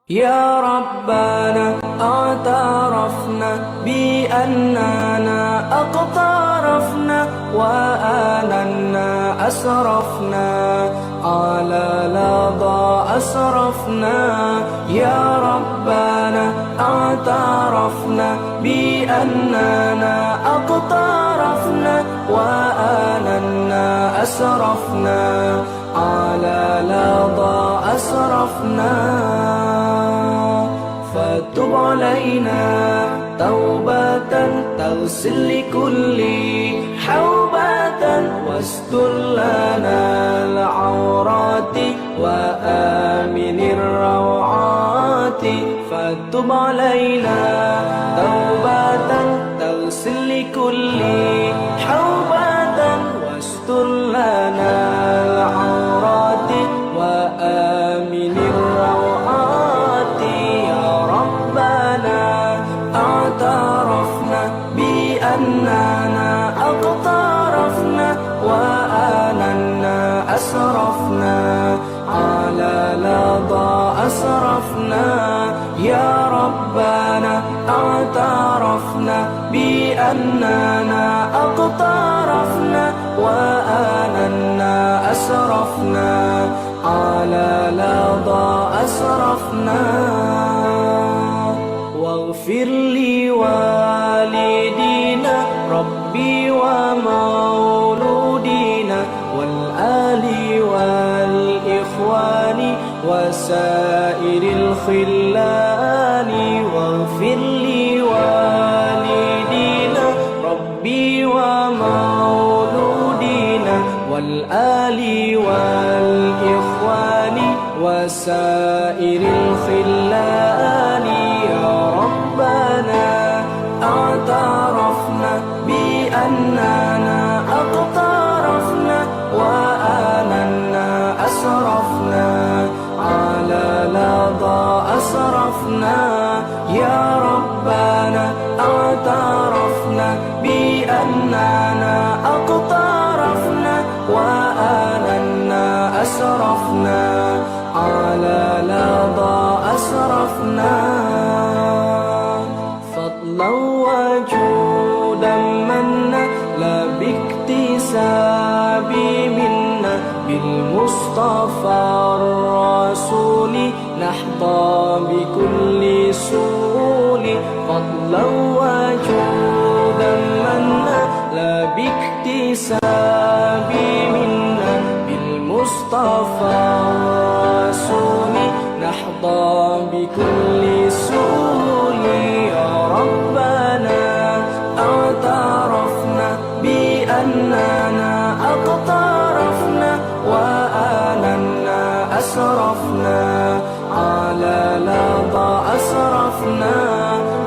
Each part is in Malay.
يا ربنا اعترفنا بأننا اقترفنا وآننا أسرفنا على لظى أسرفنا. يا ربنا اعترفنا بأننا اقترفنا وآننا أسرفنا على لظى أسرفنا. فتب علينا توبة تغسل لكل حوبة واستر لنا العورات وآمن الروعات. فتب علينا توبة تغسل لكل حوبة واستر لنا العورات وآمن الروعات. يا ربنا اعترفنا بأننا اقترفنا وآننا أسرفنا على لظى أسرفنا. يا ربنا اعترفنا بأننا اقترفنا وآننا أسرفنا على لظى أسرفنا. واغفر لوالدينا ربي ومولودينا والآل والإخوان وسائر الخلان. واغفر لوالدينا ربي ومولودينا والآل والإخوان وسائر الخلان. يا ربنا اعترفنا بأننا اقترفنا وآننا أسرفنا على لظى أسرفنا. يا ربنا اعترفنا بأننا اقترفنا وآننا أسرفنا على لظى أسرفنا. فضلا وجودا منا لا باكتساب منا بالمصطفى الرسول نحظى بكل سهول. فضلا وجودا منا لا باكتساب منا بالمصطفى الرسول نحظى بكل سهول. يا ربنا اعترفنا بأننا اقترفنا وآننا أسرفنا على لظى أسرفنا.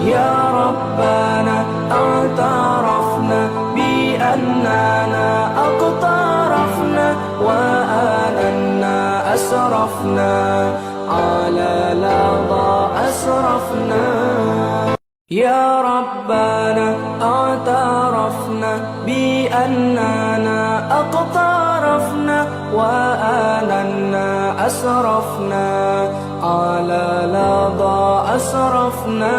يا ربنا اعترفنا بأننا اقترفنا وآننا أسرفنا على لظى أسرفنا. يا ربنا اعترفنا بأننا اقترفنا وآننا أسرفنا على لظى أسرفنا.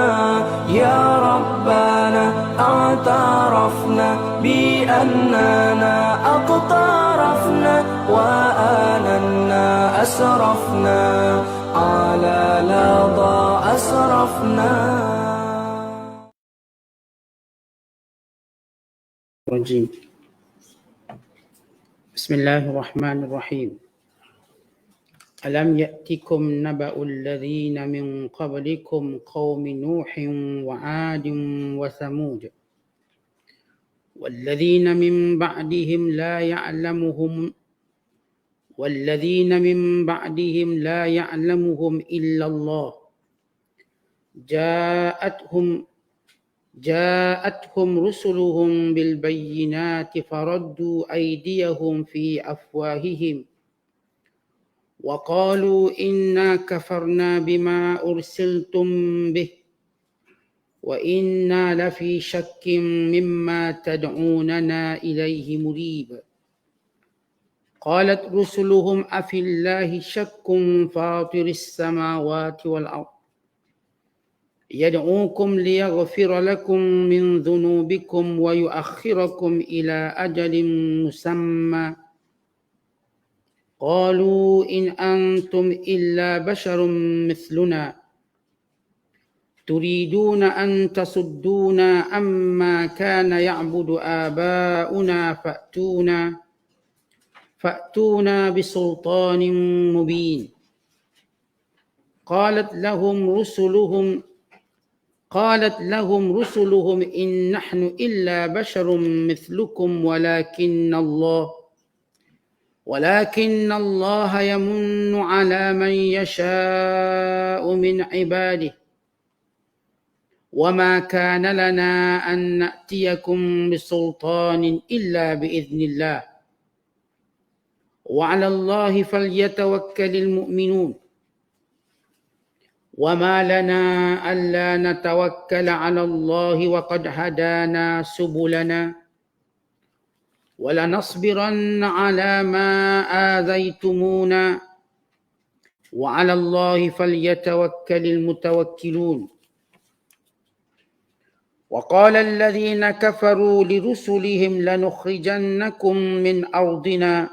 يا ربنا اعترفنا بأننا اقترفنا وآننا أسرفنا على لظى أسرفنا. الرجيم. بسم الله الرحمن الرحيم. ألم يأتكم نبأ الذين من قبلكم قوم نوح وعاد وثمود والذين من بعدهم لا يعلمهم إلا الله جاءتهم رسلهم بالبينات فردوا أيديهم في أفواههم وقالوا إنا كفرنا بما أرسلتم به وإنا لفي شك مما تدعوننا إليه مريب. قالت رسلهم أفي الله شك فاطر السماوات والأرض يدعوكم ليغفر لكم من ذنوبكم ويؤخركم إلى أجل مسمى قالوا إن أنتم إلا بشر مثلنا تريدون أن تصدونا عما كان يعبد آباؤنا فأتونا بسلطان مبين قالت لهم رسلهم إن نحن إلا بشر مثلكم ولكن الله يمن على من يشاء من عباده وما كان لنا أن نأتيكم بسلطان إلا بإذن الله وعلى الله فليتوكل المؤمنون وما لنا ألا نتوكل على الله وقد هدانا سبلنا ولنصبرن على ما آذيتمونا وعلى الله فليتوكل المتوكلون وقال الذين كفروا لرسلهم لنخرجنكم من أرضنا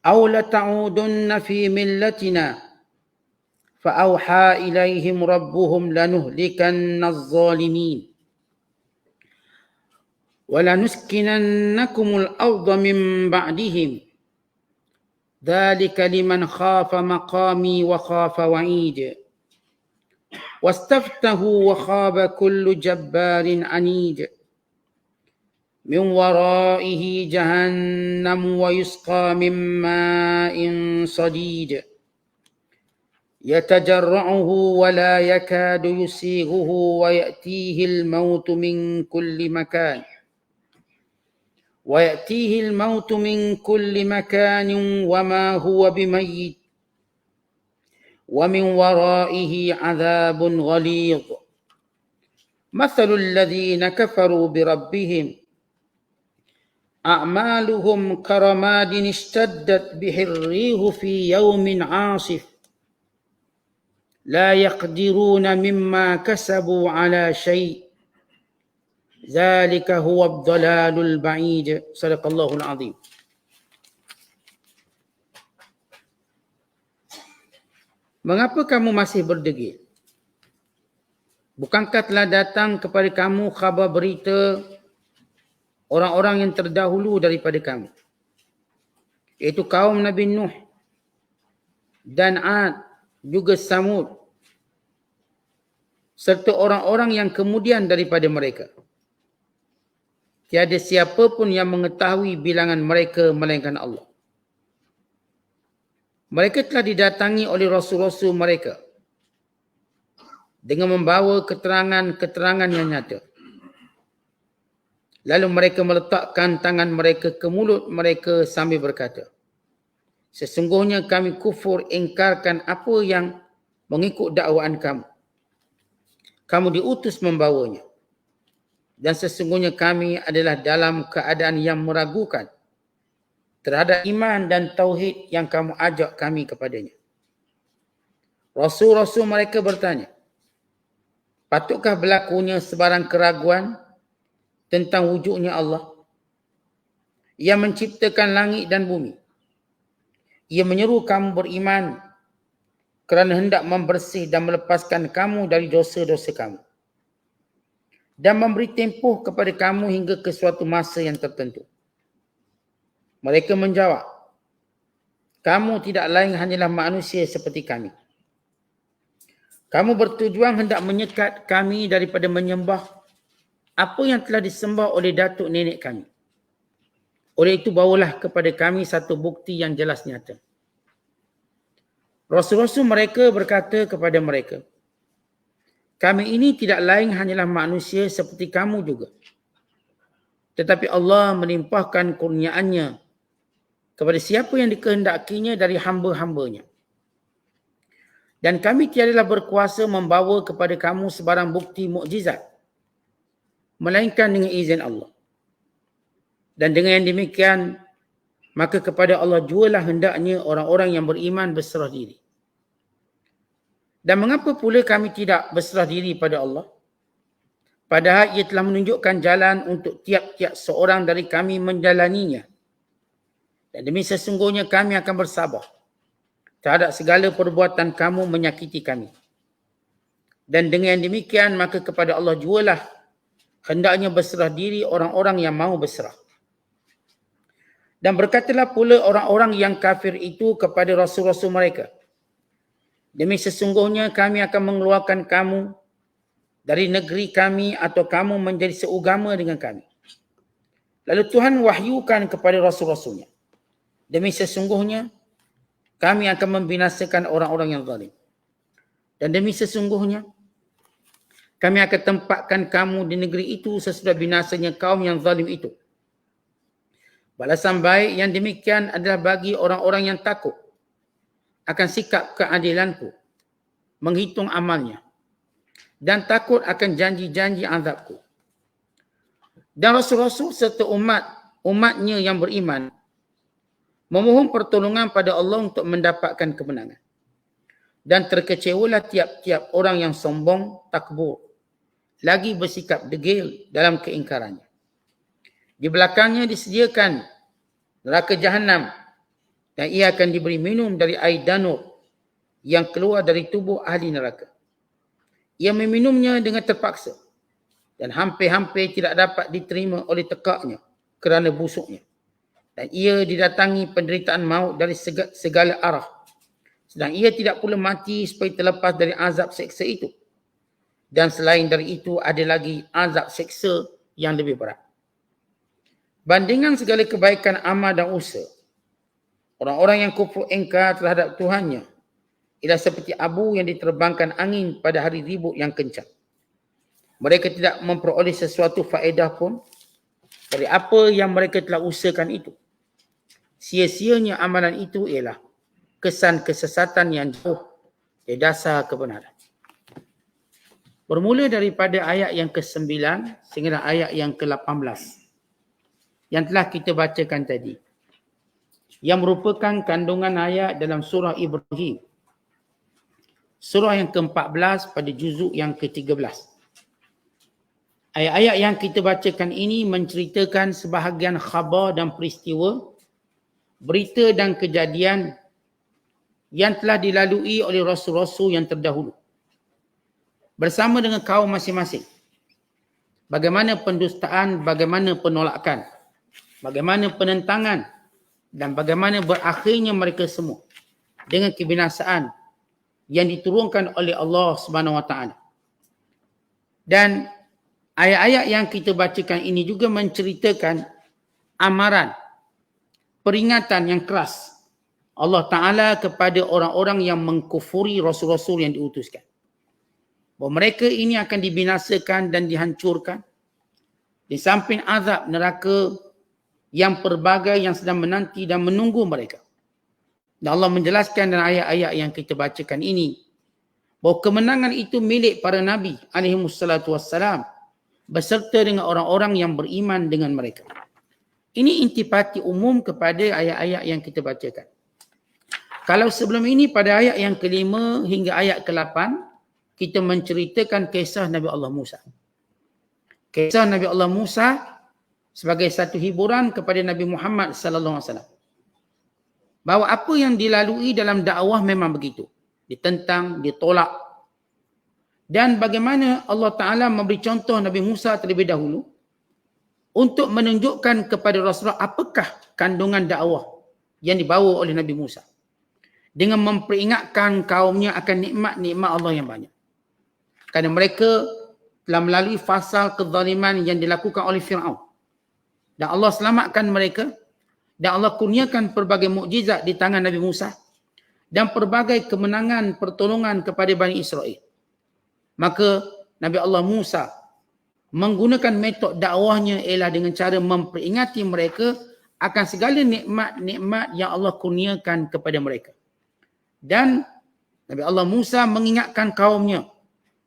أو لتعودن في ملتنا فأوحى إليهم ربهم لنهلكن الظالمين ولنسكننكم الأرض من بعدهم ذلك لمن خاف مقامي وخاف وعيد واستفتحوا وخاب كل جبار عنيد من ورائه جهنم ويسقى من ماء صديد يتجرعه ولا يكاد يسيغه ويأتيه الموت من كل مكان وما هو بميت ومن ورائه عذاب غليظ مثل الذين كفروا بربهم أعمالهم كرماد اشتدت به الريح في يوم عاصف لا يقدرون مما كسبوا على شيء ذلك هو الضلال البعيد صدق الله العظيم. Mengapa kamu masih berdegil? Bukankah telah datang kepada kamu khabar berita orang-orang yang terdahulu daripada kamu, iaitu kaum Nabi Nuh dan Ad, juga Samud, serta orang-orang yang kemudian daripada mereka. Tiada siapa pun yang mengetahui bilangan mereka melainkan Allah. Mereka telah didatangi oleh rasul-rasul mereka dengan membawa keterangan-keterangan yang nyata. Lalu mereka meletakkan tangan mereka ke mulut mereka sambil berkata, sesungguhnya kami kufur ingkarkan apa yang mengikut dakwaan kamu. Kamu diutus membawanya. Dan sesungguhnya kami adalah dalam keadaan yang meragukan terhadap iman dan tauhid yang kamu ajak kami kepadanya. Rasul-rasul mereka bertanya, patutkah berlakunya sebarang keraguan tentang wujudnya Allah? Ia menciptakan langit dan bumi. Ia menyeru kamu beriman kerana hendak membersih dan melepaskan kamu dari dosa-dosa kamu dan memberi tempoh kepada kamu hingga ke suatu masa yang tertentu. Mereka menjawab, kamu tidak lain hanyalah manusia seperti kami. Kamu bertujuan hendak menyekat kami daripada menyembah apa yang telah disembah oleh datuk nenek kami. Oleh itu bawalah kepada kami satu bukti yang jelas nyata. Rasul-rasul mereka berkata kepada mereka, kami ini tidak lain hanyalah manusia seperti kamu juga. Tetapi Allah menimpahkan kurniaannya kepada siapa yang dikehendakinya dari hamba-hambanya. Dan kami tiadalah berkuasa membawa kepada kamu sebarang bukti mukjizat, melainkan dengan izin Allah. Dan dengan yang demikian, maka kepada Allah jualah hendaknya orang-orang yang beriman berserah diri. Dan mengapa pula kami tidak berserah diri pada Allah? Padahal ia telah menunjukkan jalan untuk tiap-tiap seorang dari kami menjalaninya. Dan demi sesungguhnya kami akan bersabar terhadap segala perbuatan kamu menyakiti kami. Dan dengan demikian maka kepada Allah jualah hendaknya berserah diri orang-orang yang mahu berserah. Dan berkatalah pula orang-orang yang kafir itu kepada rasul-rasul mereka, demi sesungguhnya kami akan mengeluarkan kamu dari negeri kami atau kamu menjadi seugama dengan kami. Lalu Tuhan wahyukan kepada rasul-rasulnya, demi sesungguhnya kami akan membinasakan orang-orang yang zalim. Dan demi sesungguhnya kami akan tempatkan kamu di negeri itu sesudah binasanya kaum yang zalim itu. Balasan baik yang demikian adalah bagi orang-orang yang takut akan sikap keadilanku, menghitung amalnya, dan takut akan janji-janji azabku. Dan rasul-rasul serta umatnya yang beriman memohon pertolongan pada Allah untuk mendapatkan kemenangan. Dan terkecewalah tiap-tiap orang yang sombong, takbur, lagi bersikap degil dalam keingkarannya. Di belakangnya disediakan neraka jahanam dan ia akan diberi minum dari air danur yang keluar dari tubuh ahli neraka. Ia meminumnya dengan terpaksa dan hampir-hampir tidak dapat diterima oleh tekaknya kerana busuknya. Dan ia didatangi penderitaan maut dari segala arah. Sedang ia tidak pula mati supaya terlepas dari azab seksa itu. Dan selain dari itu ada lagi azab seksa yang lebih berat. Bandingan segala kebaikan amal dan usaha, orang-orang yang kufur ingkar terhadap Tuhannya ialah seperti abu yang diterbangkan angin pada hari ribut yang kencang. Mereka tidak memperoleh sesuatu faedah pun dari apa yang mereka telah usahakan itu. Sia-sianya amalan itu ialah kesan kesesatan yang jauh dari dasar kebenaran. Bermula daripada ayat yang ke-9 sehingga ayat yang ke-18 yang telah kita bacakan tadi, yang merupakan kandungan ayat dalam surah Ibrahim, surah yang ke-14 pada juzuk yang ke-13. Ayat-ayat yang kita bacakan ini menceritakan sebahagian khabar dan peristiwa, berita dan kejadian yang telah dilalui oleh rasul-rasul yang terdahulu bersama dengan kaum masing-masing. Bagaimana pendustaan, bagaimana penolakan, bagaimana penentangan dan bagaimana berakhirnya mereka semua dengan kebinasaan yang diturunkan oleh Allah Subhanahu Wa Taala. Dan ayat-ayat yang kita bacakan ini juga menceritakan amaran, peringatan yang keras Allah Ta'ala kepada orang-orang yang mengkufuri rasul-rasul yang diutuskan. Bahawa mereka ini akan dibinasakan dan dihancurkan di samping azab neraka yang pelbagai yang sedang menanti dan menunggu mereka. Dan Allah menjelaskan dalam ayat-ayat yang kita bacakan ini bahawa kemenangan itu milik para Nabi alaihimussalatu beserta dengan orang-orang yang beriman dengan mereka. Ini intipati umum kepada ayat-ayat yang kita bacakan. Kalau sebelum ini pada ayat yang ke-5 hingga ayat ke-8 kita menceritakan kisah Nabi Allah Musa. Kisah Nabi Allah Musa sebagai satu hiburan kepada Nabi Muhammad sallallahu alaihi wasallam. Bahawa apa yang dilalui dalam dakwah memang begitu. Ditentang, ditolak. Dan bagaimana Allah Ta'ala memberi contoh Nabi Musa terlebih dahulu untuk menunjukkan kepada Rasulullah apakah kandungan dakwah yang dibawa oleh Nabi Musa. Dengan memperingatkan kaumnya akan nikmat-nikmat Allah yang banyak. Kerana mereka telah melalui fasa kezaliman yang dilakukan oleh Fir'aun. Dan Allah selamatkan mereka. Dan Allah kurniakan pelbagai mukjizat di tangan Nabi Musa. Dan pelbagai kemenangan, pertolongan kepada Bani Israel. Maka Nabi Allah Musa menggunakan metod dakwahnya ialah dengan cara memperingati mereka akan segala nikmat-nikmat yang Allah kurniakan kepada mereka. Dan Nabi Allah Musa mengingatkan kaumnya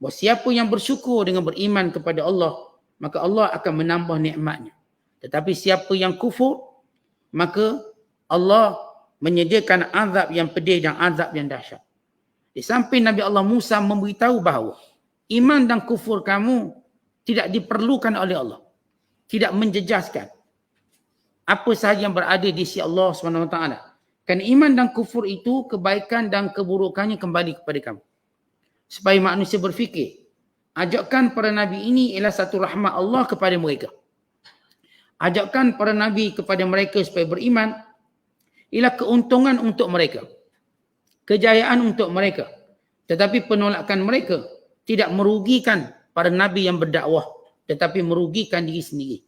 bahawa siapa yang bersyukur dengan beriman kepada Allah, maka Allah akan menambah nikmatnya. Tetapi siapa yang kufur, maka Allah menyediakan azab yang pedih dan azab yang dahsyat. Di samping Nabi Allah Musa memberitahu bahawa iman dan kufur kamu tidak diperlukan oleh Allah. Tidak menjejaskan apa sahaja yang berada di sisi Allah SWT. Kerana iman dan kufur itu, kebaikan dan keburukannya kembali kepada kamu. Supaya manusia berfikir, ajakan para Nabi ini ialah satu rahmat Allah kepada mereka. Ajakan para Nabi kepada mereka supaya beriman ialah keuntungan untuk mereka. Kejayaan untuk mereka. Tetapi penolakan mereka tidak merugikan para Nabi yang berdakwah, tetapi merugikan diri sendiri.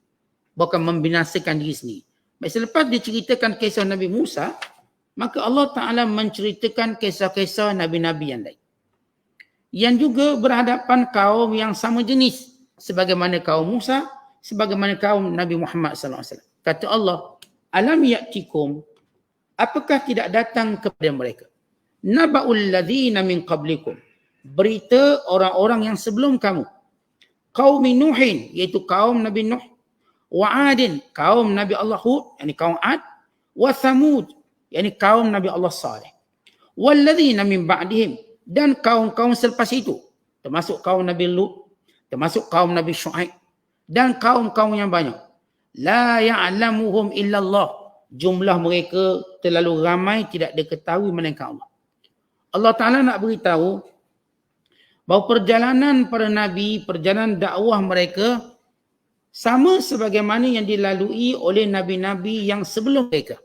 Bukan membinasakan diri sendiri. Baik, selepas diceritakan kisah Nabi Musa, maka Allah Ta'ala menceritakan kisah-kisah Nabi-Nabi yang lain. Yang juga berhadapan kaum yang sama jenis. Sebagaimana kaum Musa, sebagaimana kaum Nabi Muhammad SAW. Kata Allah, alam ya'tikum, apakah tidak datang kepada mereka? Naba'ul ladhina min qablikum. Berita orang-orang yang sebelum kamu. Qaumi Nuhin, iaitu kaum Nabi Nuh. Wa Adin, kaum Nabi Allah Hud, yakni kaum Ad. Wa Thamud, yakni kaum Nabi Allah Saleh. Walladzina min ba'dihim, dan kaum-kaum selepas itu, termasuk kaum Nabi Lut, termasuk kaum Nabi Syuaib, dan kaum-kaum yang banyak. La ya'lamuhum illallah, jumlah mereka terlalu ramai tidak diketahui melainkan Allah. Allah Ta'ala nak beritahu bahawa perjalanan para Nabi, perjalanan dakwah mereka sama sebagaimana yang dilalui oleh Nabi-Nabi yang sebelum mereka.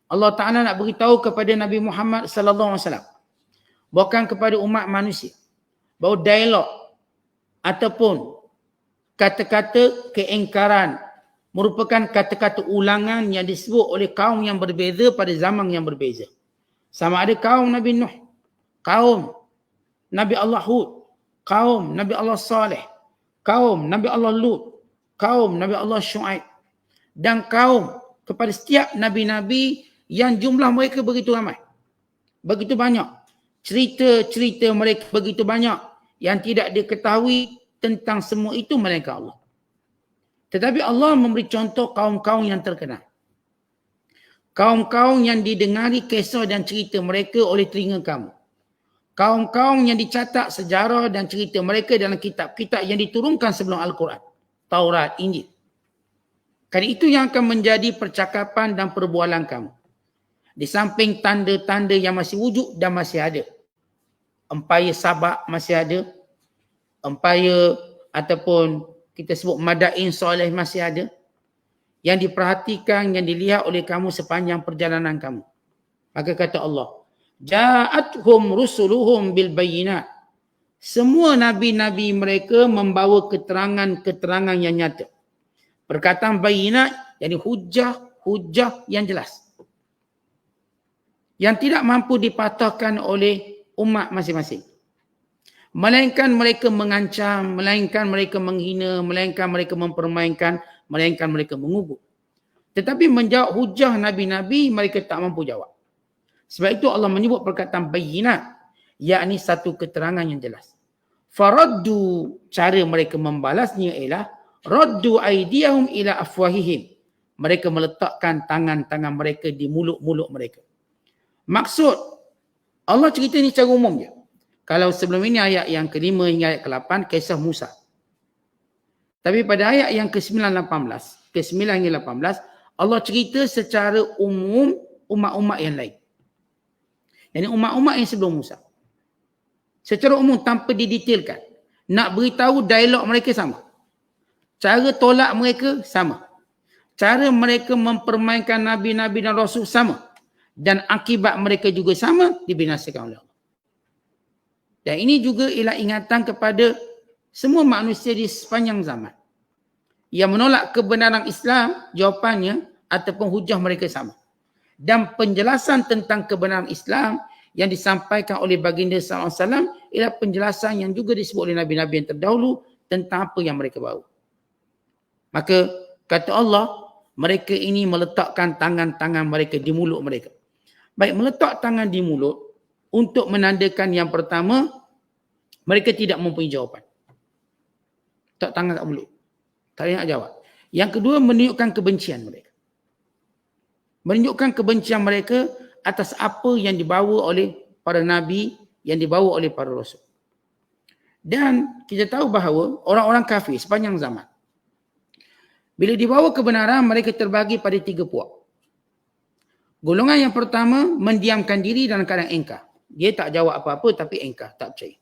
Allah Ta'ala nak beritahu kepada Nabi Muhammad sallallahu alaihi wasallam, bukan kepada umat manusia, bahawa dialog ataupun kata-kata keingkaran merupakan kata-kata ulangan yang disebut oleh kaum yang berbeza pada zaman yang berbeza. Sama ada kaum Nabi Nuh, kaum Nabi Allah Hud, kaum Nabi Allah Saleh, kaum Nabi Allah Lut, kaum Nabi Allah Syuaib, dan kaum kepada setiap Nabi-Nabi yang jumlah mereka begitu ramai. Begitu banyak. Cerita-cerita mereka begitu banyak yang tidak diketahui tentang semua itu melainkan Allah. Tetapi Allah memberi contoh kaum-kaum yang terkenal. Kaum-kaum yang didengari kisah dan cerita mereka oleh telinga kamu. Kaum-kaum yang dicatat sejarah dan cerita mereka dalam kitab-kitab yang diturunkan sebelum Al-Quran. Taurat, Injil. Kerana itu yang akan menjadi percakapan dan perbualan kamu. Di samping tanda-tanda yang masih wujud dan masih ada. Empayar Sabak masih ada. Empayar ataupun kita sebut Madain Soleh masih ada. Yang diperhatikan, yang dilihat oleh kamu sepanjang perjalanan kamu. Maka kata Allah, Ja'athum rusuluhum bil bayyinat. Semua nabi-nabi mereka membawa keterangan-keterangan yang nyata. Perkataan bayyinat, yakni hujah yang jelas. Yang tidak mampu dipatahkan oleh umat masing-masing. Melainkan mereka mengancam, melainkan mereka menghina, melainkan mereka mempermainkan, melainkan mereka mengubur. Tetapi menjawab hujah nabi-nabi, mereka tak mampu jawab. Sebab itu Allah menyebut perkataan bayyinat, yakni satu keterangan yang jelas. Faraddu, cara mereka membalasnya ialah raddu aydiyahum ila afwahihim. Mereka meletakkan tangan-tangan mereka di mulut-mulut mereka. Maksud Allah cerita ni secara umum je. Kalau sebelum ini ayat yang ke-5 hingga ayat ke-8 kisah Musa. Tapi pada ayat yang ke-9 hingga 18 Allah cerita secara umum umat-umat yang lain. Jadi umat-umat yang sebelum Musa. Secara umum tanpa didetailkan. Nak beritahu dialog mereka sama. Cara tolak mereka sama. Cara mereka mempermainkan Nabi-Nabi dan Rasul sama. Dan akibat mereka juga sama, dibinasakan oleh Allah. Dan ini juga ialah ingatan kepada semua manusia di sepanjang zaman. Yang menolak kebenaran Islam, jawapannya ataupun hujah mereka sama. Dan penjelasan tentang kebenaran Islam yang disampaikan oleh baginda SAW ialah penjelasan yang juga disebut oleh Nabi-Nabi yang terdahulu tentang apa yang mereka bawa. Maka kata Allah, mereka ini meletakkan tangan-tangan mereka di mulut mereka. Baik, meletak tangan di mulut untuk menandakan yang pertama, mereka tidak mempunyai jawapan. Tak tangan kat mulut. Tak nak jawab. Yang kedua, menunjukkan kebencian mereka. Menunjukkan kebencian mereka atas apa yang dibawa oleh para nabi, yang dibawa oleh para rasul. Dan kita tahu bahawa orang-orang kafir sepanjang zaman, bila dibawa kebenaran, mereka terbagi pada 3 puak. Golongan yang pertama, mendiamkan diri dalam keadaan engkar. Dia tak jawab apa-apa tapi engkar, tak percaya.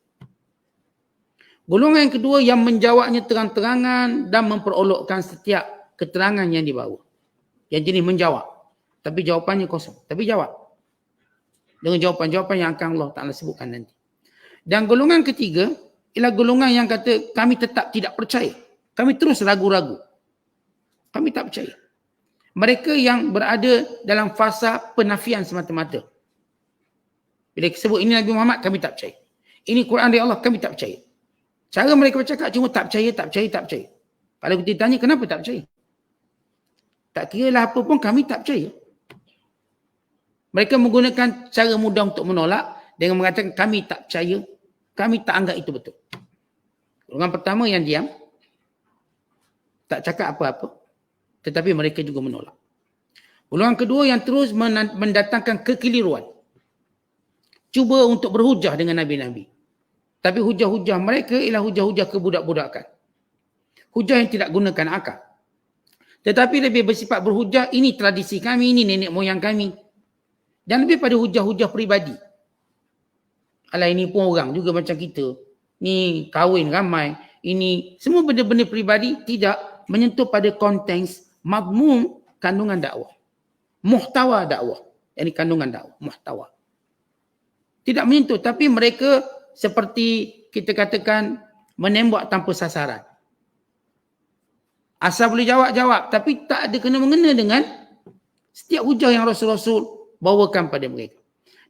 Golongan yang kedua yang menjawabnya terang-terangan dan memperolokkan setiap keterangan yang dibawa. Yang jenis menjawab. Tapi jawapannya kosong. Tapi jawab. Dengan jawapan-jawapan yang akan Allah Ta'ala sebutkan nanti. Dan golongan ketiga ialah golongan yang kata kami tetap tidak percaya. Kami terus ragu-ragu. Kami tak percaya. Mereka yang berada dalam fasa penafian semata-mata. Bila sebut ini Nabi Muhammad, kami tak percaya. Ini Quran dari Allah, kami tak percaya. Cara mereka bercakap cuma tak percaya, tak percaya, tak percaya. Kalau kita tanya kenapa tak percaya? Tak kira lah apa pun kami tak percaya. Mereka menggunakan cara mudah untuk menolak dengan mengatakan kami tak percaya, kami tak anggap itu betul. Golongan pertama yang diam, tak cakap apa-apa, tetapi mereka juga menolak. Golongan kedua yang terus mendatangkan kekeliruan. Cuba untuk berhujah dengan Nabi-Nabi. Tapi hujah-hujah mereka ialah hujah-hujah kebudak-budakan. Hujah yang tidak gunakan akal. Tetapi lebih bersifat berhujah, ini tradisi kami, ini nenek moyang kami. Dan lebih pada hujah-hujah peribadi. Alah ini pun orang juga macam kita. Ni kahwin ramai. Ini semua benda-benda peribadi tidak menyentuh pada konteks mazmum kandungan dakwah. Muhtawa dakwah. Yang kandungan dakwah. Muhtawa. Tidak menyentuh. Tapi mereka seperti kita katakan menembak tanpa sasaran. Asal boleh jawab-jawab. Tapi tak ada kena-mengena dengan setiap hujah yang Rasul-Rasul bawakan pada mereka.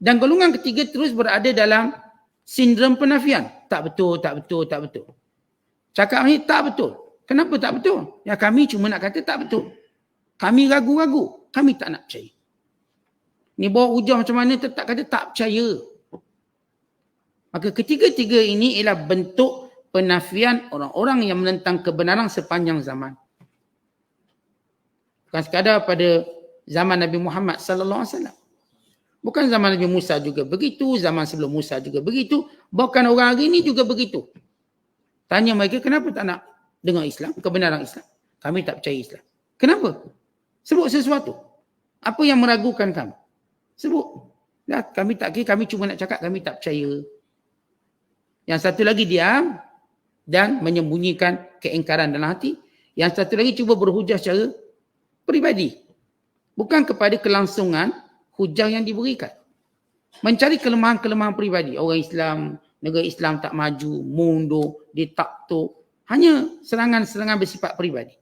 Dan golongan ketiga terus berada dalam sindrom penafian. Tak betul, tak betul, tak betul. Cakap ni tak betul. Kenapa tak betul? Ya kami cuma nak kata tak betul. Kami ragu-ragu. Kami tak nak percaya. Ni bawa hujah macam mana tetap kata tak percaya. Maka ketiga-tiga ini ialah bentuk penafian orang-orang yang menentang kebenaran sepanjang zaman. Bukan sekadar pada zaman Nabi Muhammad sallallahu alaihi wasallam. Bukan zaman Nabi Musa juga begitu, zaman sebelum Musa juga begitu, bahkan orang hari ini juga begitu. Tanya mereka kenapa tak nak dengar Islam, kebenaran Islam? Kami tak percaya Islam. Kenapa? Sebut sesuatu. Apa yang meragukan kamu? Sebut. Dah, kami tak kira, kami cuma nak cakap kami tak percaya. Yang satu lagi diam dan menyembunyikan keingkaran dalam hati. Yang satu lagi cuba berhujah secara peribadi. Bukan kepada kelangsungan hujah yang diberikan. Mencari kelemahan-kelemahan peribadi. Orang Islam, negara Islam tak maju, mundur, ditaktub. Hanya serangan-serangan bersifat peribadi.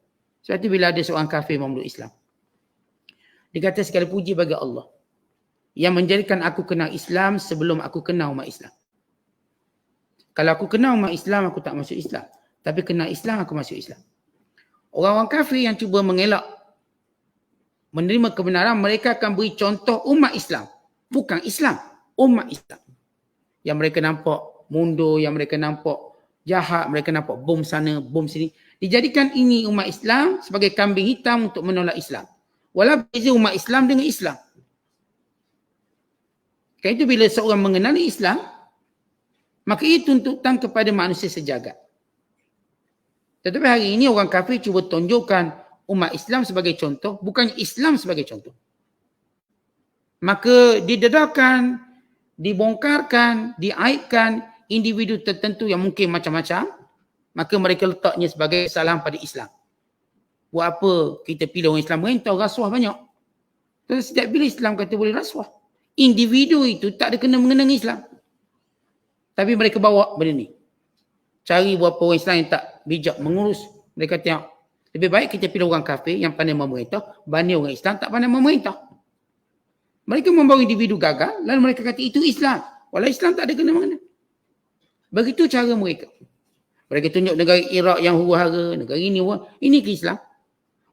Sebab itu bila ada seorang kafir memeluk Islam. Dia kata segala puji bagi Allah yang menjadikan aku kenal Islam sebelum aku kenal umat Islam. Kalau aku kenal umat Islam, aku tak masuk Islam. Tapi kenal Islam, aku masuk Islam. Orang-orang kafir yang cuba mengelak menerima kebenaran, mereka akan beri contoh umat Islam. Bukan Islam, umat Islam. Yang mereka nampak mundur, yang mereka nampak jahat, mereka nampak bom sana, bom sini. Dijadikan ini umat Islam sebagai kambing hitam untuk menolak Islam. Walau beza umat Islam dengan Islam. Kerana itu bila seorang mengenali Islam, maka ia tuntutan kepada manusia sejagat. Tetapi hari ini orang kafir cuba tunjukkan umat Islam sebagai contoh, bukan Islam sebagai contoh. Maka didedarkan, dibongkarkan, diaibkan individu tertentu yang mungkin macam-macam, maka mereka letaknya sebagai kesalahan pada Islam. Buat apa kita pilih orang Islam merintah, rasuah banyak. Terus setiap bila Islam kata boleh rasuah. Individu itu tak ada kena-mengena dengan Islam. Tapi mereka bawa benda ni. Cari beberapa orang Islam yang tak bijak mengurus. Mereka tengok, lebih baik kita pilih orang kafir yang pandai memerintah, banding orang Islam tak pandai memerintah. Mereka membawa individu gagal, lalu mereka kata itu Islam. Walau Islam tak ada kena-mengena. Begitu cara mereka. Mereka tunjuk negara Iraq yang huru-hara, negara ini ke Islam.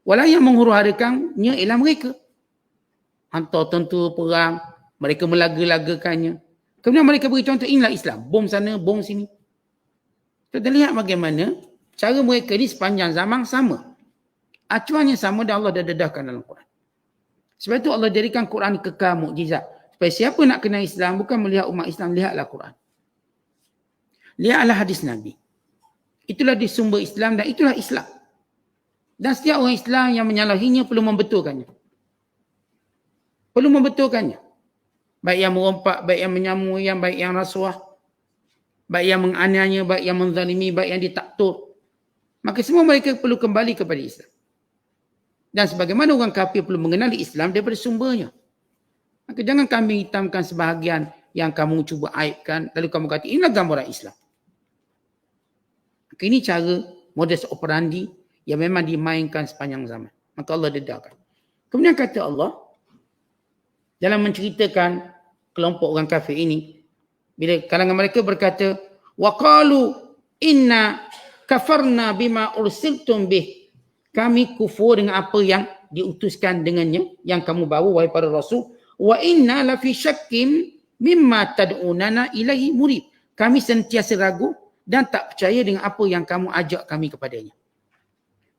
Walau yang menghuru-harakannya ialah mereka. Hantar tentera perang, mereka melaga-lagakannya. Kemudian mereka beri contoh, inilah Islam. Bom sana, bom sini. Kita lihat bagaimana cara mereka ni sepanjang zaman sama. Acuannya sama dan Allah dah dedahkan dalam Quran. Sebab itu Allah jadikan Quran kekal mukjizat. Supaya siapa nak kenal Islam bukan melihat umat Islam, lihatlah Quran. Lihatlah hadis Nabi. Itulah di sumber Islam dan itulah Islam. Dan setiap orang Islam yang menyalahinya perlu membetulkannya. Perlu membetulkannya. Baik yang merompak, baik yang menyamu, yang baik yang rasuah, baik yang menganiaya, baik yang menzalimi, baik yang ditaktur. Maka semua mereka perlu kembali kepada Islam. Dan sebagaimana orang kafir perlu mengenali Islam daripada sumbernya. Maka jangan kami hitamkan sebahagian yang kamu cuba aibkan, lalu kamu kata inilah gambaran Islam. Maka ini cara modus operandi yang memang dimainkan sepanjang zaman. Maka Allah dedarkan. Kemudian kata Allah, dalam menceritakan kelompok orang kafir ini, bila kalangan mereka berkata, وَقَالُوا إِنَّا كَفَرْنَا بِمَا أُرْسِلْتُمْ بِهِ. Kami kufur dengan apa yang diutuskan dengannya, yang kamu bawa wahai para rasul. Wa inna la fi syakkim mimma tad'unana ilaihi murib. Kami sentiasa ragu dan tak percaya dengan apa yang kamu ajak kami kepadanya.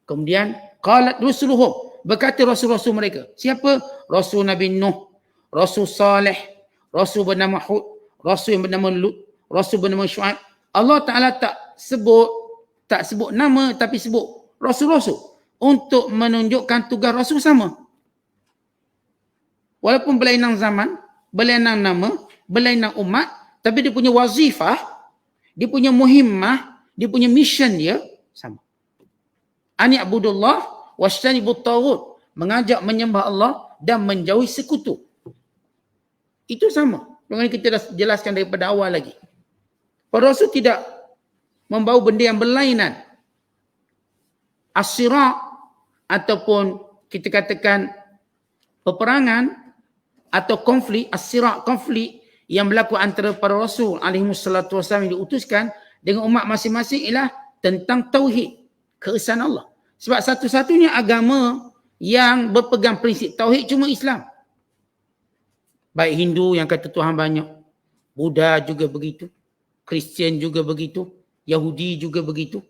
Kemudian qalat rusuluhum, berkata rasul-rasul mereka. Siapa? Rasul Nabi Nuh, Rasul Saleh, Rasul bernama Hud, Rasul yang bernama Lut, Rasul bernama Syuaib. Allah Taala tak sebut nama tapi sebut rasul-rasul untuk menunjukkan tugas rasul sama. Walaupun berlainan zaman, berlainan nama, berlainan umat, tapi dia punya wazifah, dia punya muhimmah, dia punya mission dia sama. Ani abudullah wasyanibut taghut, mengajak menyembah Allah dan menjauhi sekutu. Itu sama. Dengan kita dah jelaskan daripada awal lagi. Para rasul tidak membawa benda yang berlainan. As-sira' ataupun kita katakan peperangan atau konflik, as-sira' konflik yang berlaku antara para rasul alaihissalatu wassalam yang diutuskan dengan umat masing-masing ialah tentang tauhid, keesaan Allah. Sebab satu-satunya agama yang berpegang prinsip tauhid cuma Islam. Baik Hindu yang kata Tuhan banyak, Buddha juga begitu, Kristian juga begitu, Yahudi juga begitu.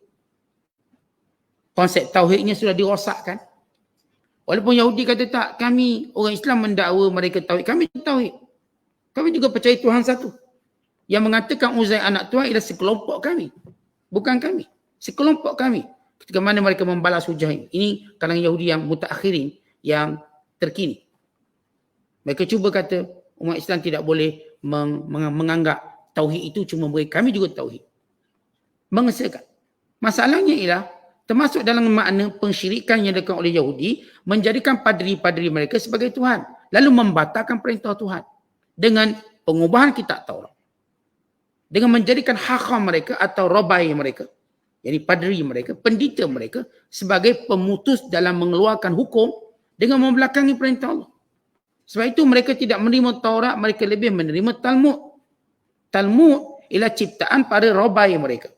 Konsep tauhidnya sudah dirosakkan. Walaupun Yahudi kata tak, kami orang Islam mendakwa mereka tauhid. Kami tauhid. Kami juga percaya Tuhan satu. Yang mengatakan Uzair anak Tuhan ialah sekelompok kami. Bukan kami. Sekelompok kami. Ketika mana mereka membalas hujah ini. Ini kalangan Yahudi yang mutakhirin, yang terkini. Mereka cuba kata umat Islam tidak boleh menganggap tauhid itu cuma bagi kami juga tauhid. Mengesahkan. Masalahnya ialah termasuk dalam makna pensyirikan yang dilakukan oleh Yahudi, menjadikan padri-padri mereka sebagai Tuhan. Lalu membatalkan perintah Tuhan. Dengan pengubahan kitab Taurat. Dengan menjadikan hakam mereka atau robai mereka, jadi padri mereka, pendeta mereka sebagai pemutus dalam mengeluarkan hukum dengan membelakangi perintah Allah. Sebab itu mereka tidak menerima Taurat, mereka lebih menerima Talmud. Talmud ialah ciptaan para robai mereka.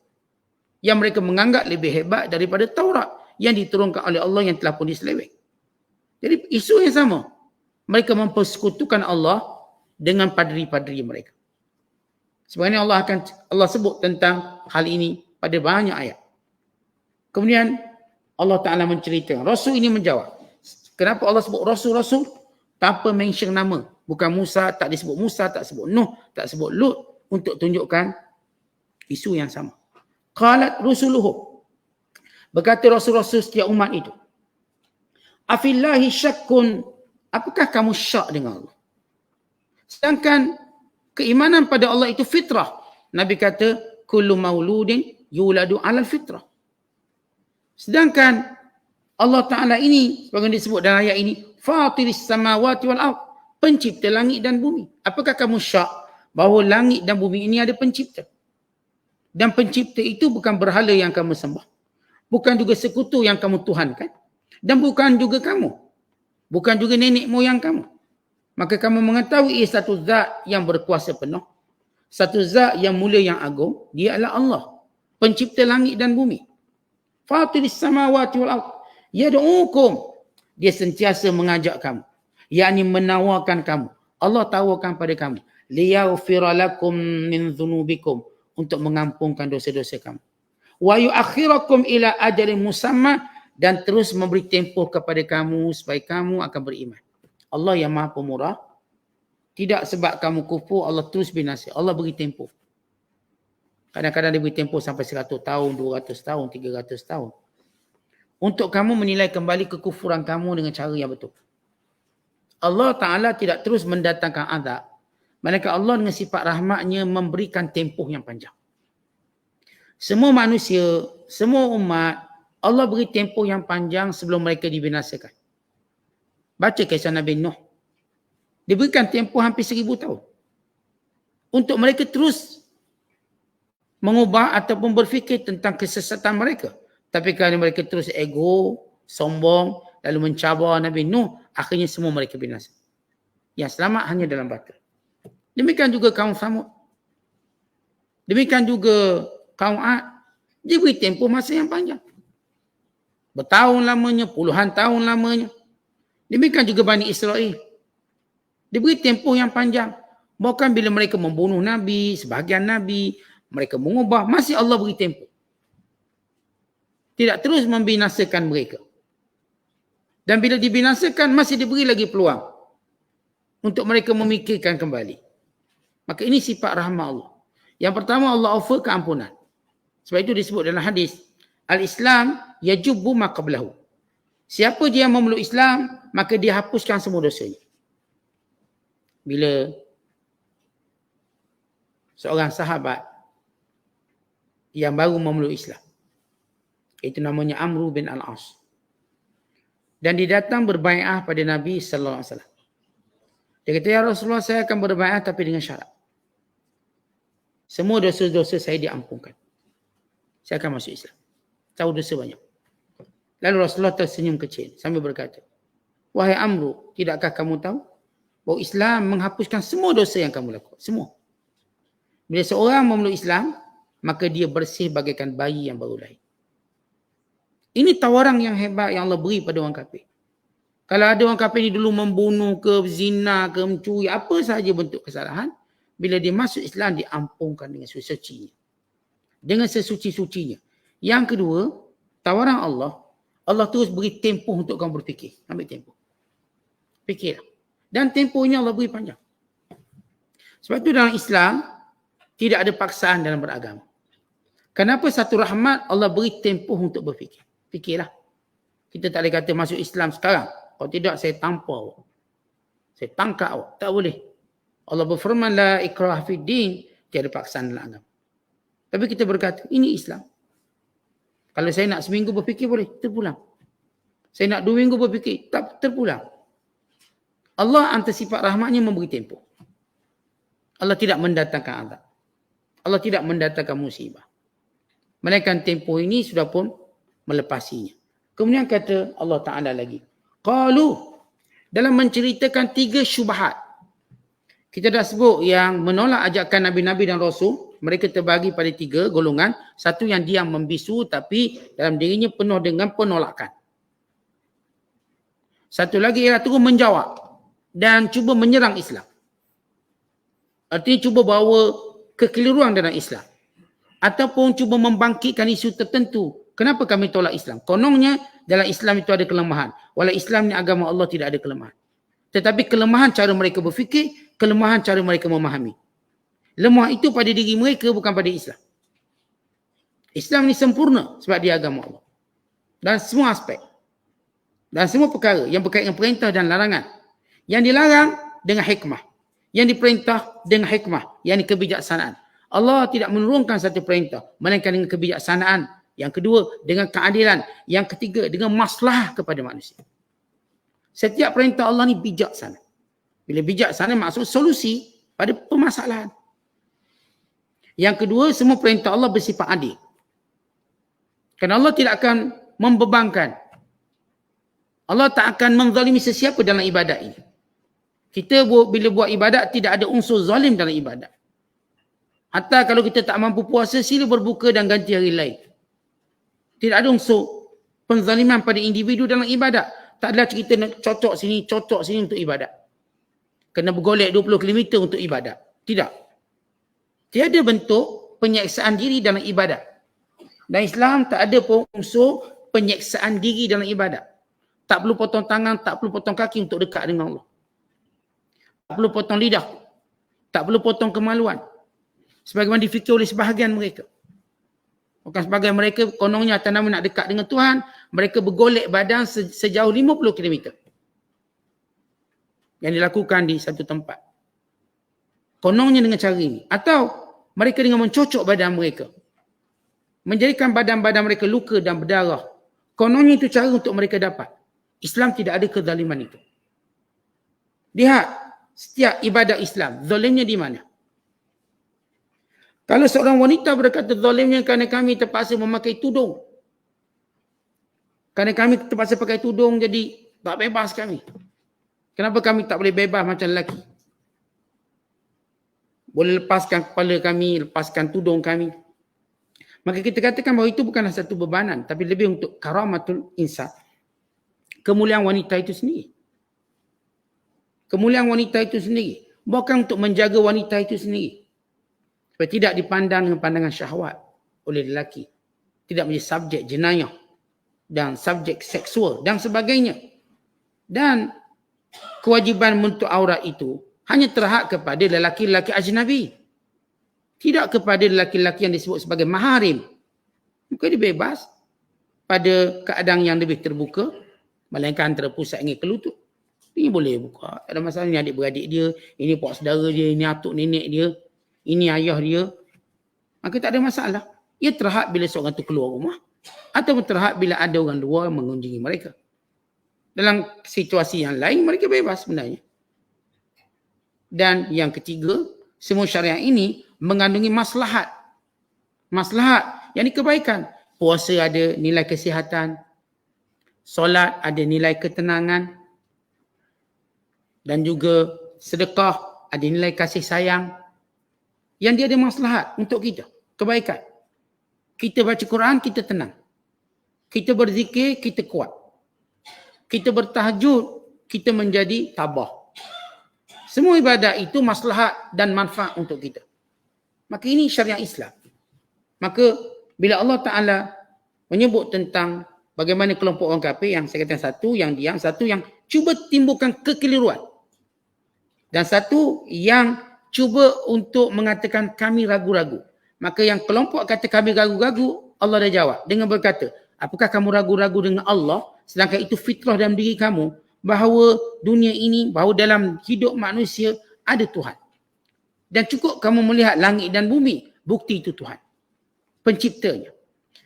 Yang mereka menganggap lebih hebat daripada Taurat yang diturunkan oleh Allah yang telah pun diseleweng. Jadi isu yang sama. Mereka mempersekutukan Allah dengan padri-padri mereka. Sebenarnya Allah sebut tentang hal ini pada banyak ayat. Kemudian Allah Ta'ala menceritakan. Rasul ini menjawab. Kenapa Allah sebut Rasul-Rasul? Tanpa mention nama. Bukan Musa, tak disebut Musa, tak sebut Nuh, tak sebut Lut. Untuk tunjukkan isu yang sama. Qalat rusuluhu. Berkata Rasul-Rasul setiap umat itu. Afillahi syakkun. Apakah kamu syak dengan Allah? Sedangkan keimanan pada Allah itu fitrah. Nabi kata, kullu mauludin yuladu alal fitrah. Sedangkan Allah Ta'ala ini, sebagaimana disebut dalam ayat ini, fatiris samawati wal ard, pencipta langit dan bumi. Apakah kamu syak bahawa langit dan bumi ini ada pencipta? Dan pencipta itu bukan berhala yang kamu sembah. Bukan juga sekutu yang kamu tuhankan. Dan bukan juga kamu. Bukan juga nenek moyang kamu. Maka kamu mengetahui ia satu zat yang berkuasa penuh. Satu zat yang mulia yang agung. Dia adalah Allah. Pencipta langit dan bumi. Fatiris samawati wal ard. Yad'ukum. Dia sentiasa mengajak kamu. Yakni menawarkan kamu. Allah tawarkan pada kamu. Liyaghfira lakum min dhunubikum. Untuk mengampunkan dosa-dosa kamu. Wa yuakhirakum ila ajalin musamma. Dan terus memberi tempoh kepada kamu supaya kamu akan beriman. Allah yang maha pemurah. Tidak sebab kamu kufur, Allah terus binasa. Allah beri tempoh. Kadang-kadang dia beri tempoh sampai 100 tahun, 200 tahun, 300 tahun. Untuk kamu menilai kembali kekufuran kamu dengan cara yang betul. Allah Ta'ala tidak terus mendatangkan azab. Manakala Allah dengan sifat rahmatnya memberikan tempoh yang panjang. Semua manusia, semua umat, Allah beri tempoh yang panjang sebelum mereka dibinasakan. Baca kisah Nabi Nuh. Diberikan tempoh hampir 1000 tahun. Untuk mereka terus mengubah ataupun berfikir tentang kesesatan mereka. Tapi kerana mereka terus ego, sombong, lalu mencabar Nabi Nuh, akhirnya semua mereka binasa. Yang selamat hanya dalam batu. Demikian juga kaum Samud. Demikian juga kaum Ad. Dia beri tempoh masa yang panjang. Bertahun lamanya, puluhan tahun lamanya. Demikian juga Bani Israel. Diberi tempoh yang panjang. Bahkan bila mereka membunuh Nabi, sebahagian Nabi, mereka mengubah, masih Allah beri tempoh. Tidak terus membinasakan mereka. Dan bila dibinasakan, masih diberi lagi peluang untuk mereka memikirkan kembali. Maka ini sifat rahmat Allah. Yang pertama, Allah offer keampunan. Sebab itu disebut dalam hadis, Al-Islam yajubbu ma qablahu. Siapa dia yang memeluk Islam, maka dia hapuskan semua dosanya. Bila seorang sahabat yang baru memeluk Islam, itu namanya Amru bin Al-As, dan dia datang berbai'ah pada Nabi sallallahu alaihi wasallam. Dia kata, ya Rasulullah, saya akan berbai'ah tapi dengan syarat. Semua dosa-dosa saya diampunkan. Saya akan masuk Islam. Tahu dosa banyak. Lalu Rasulullah tersenyum kecil sambil berkata, wahai Amru, tidakkah kamu tahu bahawa Islam menghapuskan semua dosa yang kamu lakukan? Semua. Bila seorang memeluk Islam, maka dia bersih bagaikan bayi yang baru lahir. Ini tawaran yang hebat yang Allah beri pada orang kafir. Kalau ada orang kafir ni dulu membunuh ke, zina ke, mencuri, apa sahaja bentuk kesalahan, bila dia masuk Islam, diampunkan dengan sesucinya. Dengan sesuci-sucinya. Yang kedua, tawaran Allah, Allah terus beri tempoh untuk kamu berfikir. Ambil tempoh. Fikirlah. Dan tempohnya Allah beri panjang. Sebab itu dalam Islam, tidak ada paksaan dalam beragama. Kenapa satu rahmat Allah beri tempoh untuk berfikir? Fikirlah. Kita tak boleh kata masuk Islam sekarang. Kalau tidak, saya tampar awak. Saya tangkap awak. Tak boleh. Allah berfirman, la ikrah fid din. Tiada paksaan dalam agama. Tapi kita berkata, ini Islam. Kalau saya nak seminggu berfikir, boleh. Terpulang. Saya nak 2 minggu berfikir. Tak terpulang. Allah antara sifat rahmatnya memberi tempoh. Allah tidak mendatangkan azab. Allah tidak mendatangkan musibah. Melainkan tempoh ini sudah pun melepasinya. Kemudian kata Allah Ta'ala lagi, qalu, dalam menceritakan 3 syubhat. Kita dah sebut yang menolak ajakan Nabi-Nabi dan Rasul, mereka terbagi pada 3 golongan. Satu yang diam membisu tapi dalam dirinya penuh dengan penolakan. Satu lagi ialah terus menjawab dan cuba menyerang Islam. Artinya cuba bawa kekeliruan dalam Islam. Ataupun cuba membangkitkan isu tertentu. Kenapa kami tolak Islam? Kononnya dalam Islam itu ada kelemahan. Walau Islam ni agama Allah, tidak ada kelemahan. Tetapi kelemahan cara mereka berfikir, kelemahan cara mereka memahami. Lemah itu pada diri mereka, bukan pada Islam. Islam ni sempurna sebab dia agama Allah. Dan semua aspek. Dan semua perkara yang berkaitan dengan perintah dan larangan. Yang dilarang dengan hikmah. Yang diperintah dengan hikmah. Yang kebijaksanaan. Allah tidak menurunkan satu perintah, melainkan dengan kebijaksanaan. Yang kedua, dengan keadilan. Yang ketiga, dengan maslahah kepada manusia. Setiap perintah Allah ni bijaksana. Bila bijaksana maksud solusi pada permasalahan. Yang kedua, semua perintah Allah bersifat adil. Kerana Allah tidak akan membebankan. Allah tak akan menzalimi sesiapa dalam ibadat ini. Kita bila buat ibadat, tidak ada unsur zalim dalam ibadat. Hatta kalau kita tak mampu puasa, sila berbuka dan ganti hari lain. Tidak ada unsur penzaliman pada individu dalam ibadat. Tak adalah cerita nak cocok sini untuk ibadat. Kena bergolek 20 km untuk ibadat. Tidak. Tiada bentuk penyeksaan diri dalam ibadat. Dan Islam tak ada pun unsur penyeksaan diri dalam ibadat. Tak perlu potong tangan, tak perlu potong kaki untuk dekat dengan Allah. Tak perlu potong lidah. Tak perlu potong kemaluan. Sebagaimana difikir oleh sebahagian mereka. Bukan sebahagian mereka, kononnya atas nama nak dekat dengan Tuhan, mereka bergolek badan sejauh 50 km. Yang dilakukan di satu tempat. Kononnya dengan cara ini. Atau mereka dengan mencocok badan mereka. Menjadikan badan-badan mereka luka dan berdarah. Kononnya itu cara untuk mereka dapat. Islam tidak ada kezaliman itu. Lihat setiap ibadat Islam, zalimnya di mana? Kalau seorang wanita berkata zalimnya kerana kami terpaksa memakai tudung. Kerana kami terpaksa pakai tudung jadi tak bebas kami. Kenapa kami tak boleh bebas macam lelaki? Boleh lepaskan kepala kami, lepaskan tudung kami. Maka kita katakan bahawa itu bukanlah satu bebanan, tapi lebih untuk karamatul insan. Kemuliaan wanita itu sendiri. Kemuliaan wanita itu sendiri. Bukan untuk menjaga wanita itu sendiri. Supaya tidak dipandang dengan pandangan syahwat oleh lelaki. Tidak menjadi subjek jenayah. Dan subjek seksual dan sebagainya. Dan kewajiban menutup aurat itu hanya terhad kepada lelaki-lelaki ajnabi. Tidak kepada lelaki-lelaki yang disebut sebagai maharim. Maka dia bebas pada keadaan yang lebih terbuka. Melainkan antara pusat dengan kelutut. Ini boleh buka. Tak ada masalah. Ini adik-beradik dia. Ini pak saudara dia. Ini atuk nenek dia. Ini ayah dia. Maka tak ada masalah. Ia terhad bila seorang itu keluar rumah. Atau terhad bila ada orang luar mengunjungi mereka. Dalam situasi yang lain, mereka bebas sebenarnya. Dan yang ketiga, semua syariat ini mengandungi maslahat. Maslahat, yang ini kebaikan. Puasa ada nilai kesihatan. Solat ada nilai ketenangan. Dan juga sedekah ada nilai kasih sayang. Yang dia ada maslahat untuk kita. Kebaikan. Kita baca Quran, kita tenang. Kita berzikir, kita kuat. Kita bertahajud, kita menjadi tabah. Semua ibadat itu maslahat dan manfaat untuk kita. Maka ini syariat Islam. Maka bila Allah Ta'ala menyebut tentang bagaimana kelompok orang kafir, yang saya katakan satu yang diam, satu yang cuba timbulkan kekeliruan. Dan satu yang cuba untuk mengatakan kami ragu-ragu. Maka yang kelompok kata kami ragu-ragu, Allah dah jawab dengan berkata, apakah kamu ragu-ragu dengan Allah sedangkan itu fitrah dalam diri kamu bahawa dunia ini, bahawa dalam hidup manusia ada Tuhan. Dan cukup kamu melihat langit dan bumi, bukti itu Tuhan. Penciptanya.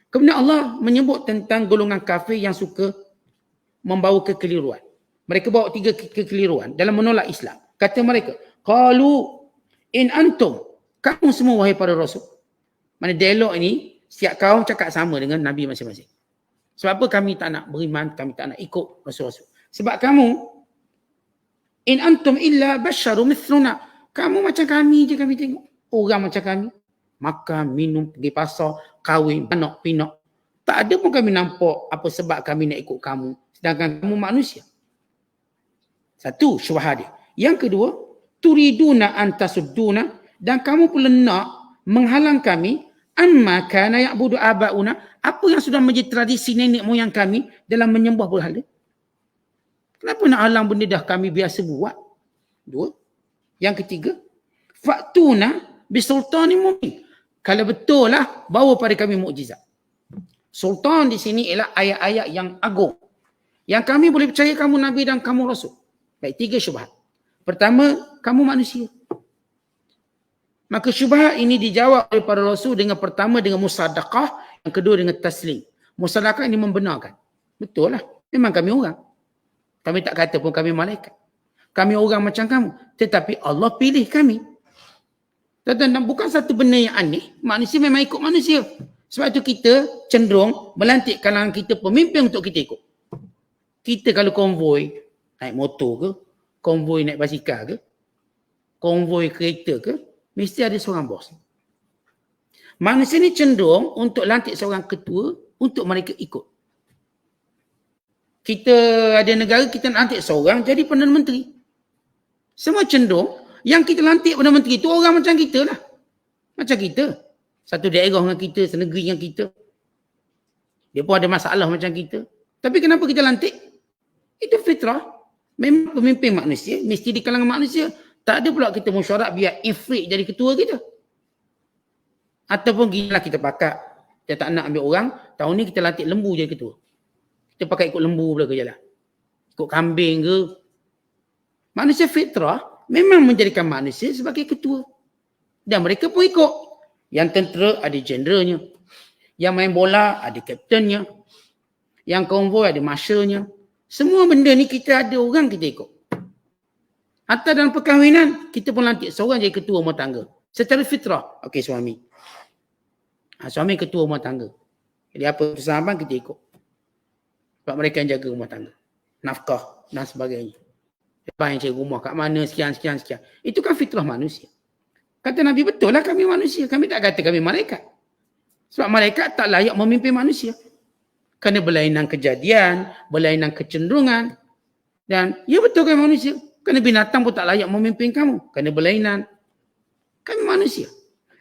Kemudian Allah menyebut tentang golongan kafir yang suka membawa kekeliruan. Mereka bawa 3 kekeliruan dalam menolak Islam. Kata mereka, qalu in antum, kamu semua wahai para rasul. Mana dialog ini, setiap kaum cakap sama dengan Nabi masing-masing. Sebab apa kami tak nak beriman, kami tak nak ikut rasul-rasul. Sebab kamu, in antum illa basyaru mithluna. Kamu macam kami je kami tengok. Orang macam kami. Makan, minum, pergi pasar, kahwin, anak, pinak. Tak ada pun kami nampak apa sebab kami nak ikut kamu. Sedangkan kamu manusia. Satu, syubhat dia. Yang kedua, turiduna antasudduna. Dan kamu pula nak menghalang kami amma kana ya'budu aba'una, apa yang sudah menjadi tradisi nenek moyang kami dalam menyembah berhala. Kenapa nak halang benda dah kami biasa buat? 2. Yang ketiga, faktuna bisultanin mubin. Kalau betul lah, bawa pada kami mukjizat. Sultan di sini ialah ayat-ayat yang agung. Yang kami boleh percaya kamu Nabi dan kamu Rasul. Baik, 3 syubhat. Pertama, kamu manusia. Maka syubhat ini dijawab oleh para Rasul dengan pertama dengan musadaqah, yang kedua dengan taslim. Musadaqah ini membenarkan. Betul lah. Memang kami orang. Kami tak kata pun kami malaikat. Kami orang macam kamu. Tetapi Allah pilih kami. Dan bukan satu benda yang aneh. Manusia memang ikut manusia. Sebab itu kita cenderung melantik kalangan kita pemimpin untuk kita ikut. Kita kalau konvoi, naik motor ke, konvoi naik basikal ke, konvoi kereta ke, mesti ada seorang bos. Manusia ni cenderung untuk lantik seorang ketua untuk mereka ikut. Kita ada negara, kita lantik seorang jadi Perdana Menteri. Semua cenderung yang kita lantik Perdana Menteri itu orang macam kita lah. Macam kita. Satu daerah dengan kita, senegeri dengan kita. Dia pun ada masalah macam kita. Tapi kenapa kita lantik? Itu fitrah. Memang pemimpin manusia, mesti di kalangan manusia. Tak ada pula kita mesyuarat biar Ifrit jadi ketua kita. Ataupun ginilah kita pakat. Kita tak nak ambil orang, tahun ni kita lantik lembu jadi ketua. Kita pakai ikut lembu pula ke jalan. Ikut kambing ke. Manusia fitrah memang menjadikan manusia sebagai ketua. Dan mereka pun ikut. Yang tentera ada jeneralnya. Yang main bola ada kaptennya. Yang konvoi ada marshalnya. Semua benda ni kita ada orang kita ikut. Hatta dalam perkahwinan, kita pun lantik seorang jadi ketua rumah tangga. Secara fitrah. Okey, suami. Suami ketua rumah tangga. Jadi apa persahabat kita ikut. Sebab mereka yang jaga rumah tangga. Nafkah dan sebagainya. Lepas yang cari rumah kat mana, sekian. Itu kan fitrah manusia. Kata Nabi, betul lah kami manusia. Kami tak kata kami malaikat. Sebab malaikat tak layak memimpin manusia. Kerana berlainan kejadian, berlainan kecenderungan. Dan ya betul kami manusia. Kerana binatang pun tak layak memimpin kamu. Kerana berlainan. Kami manusia.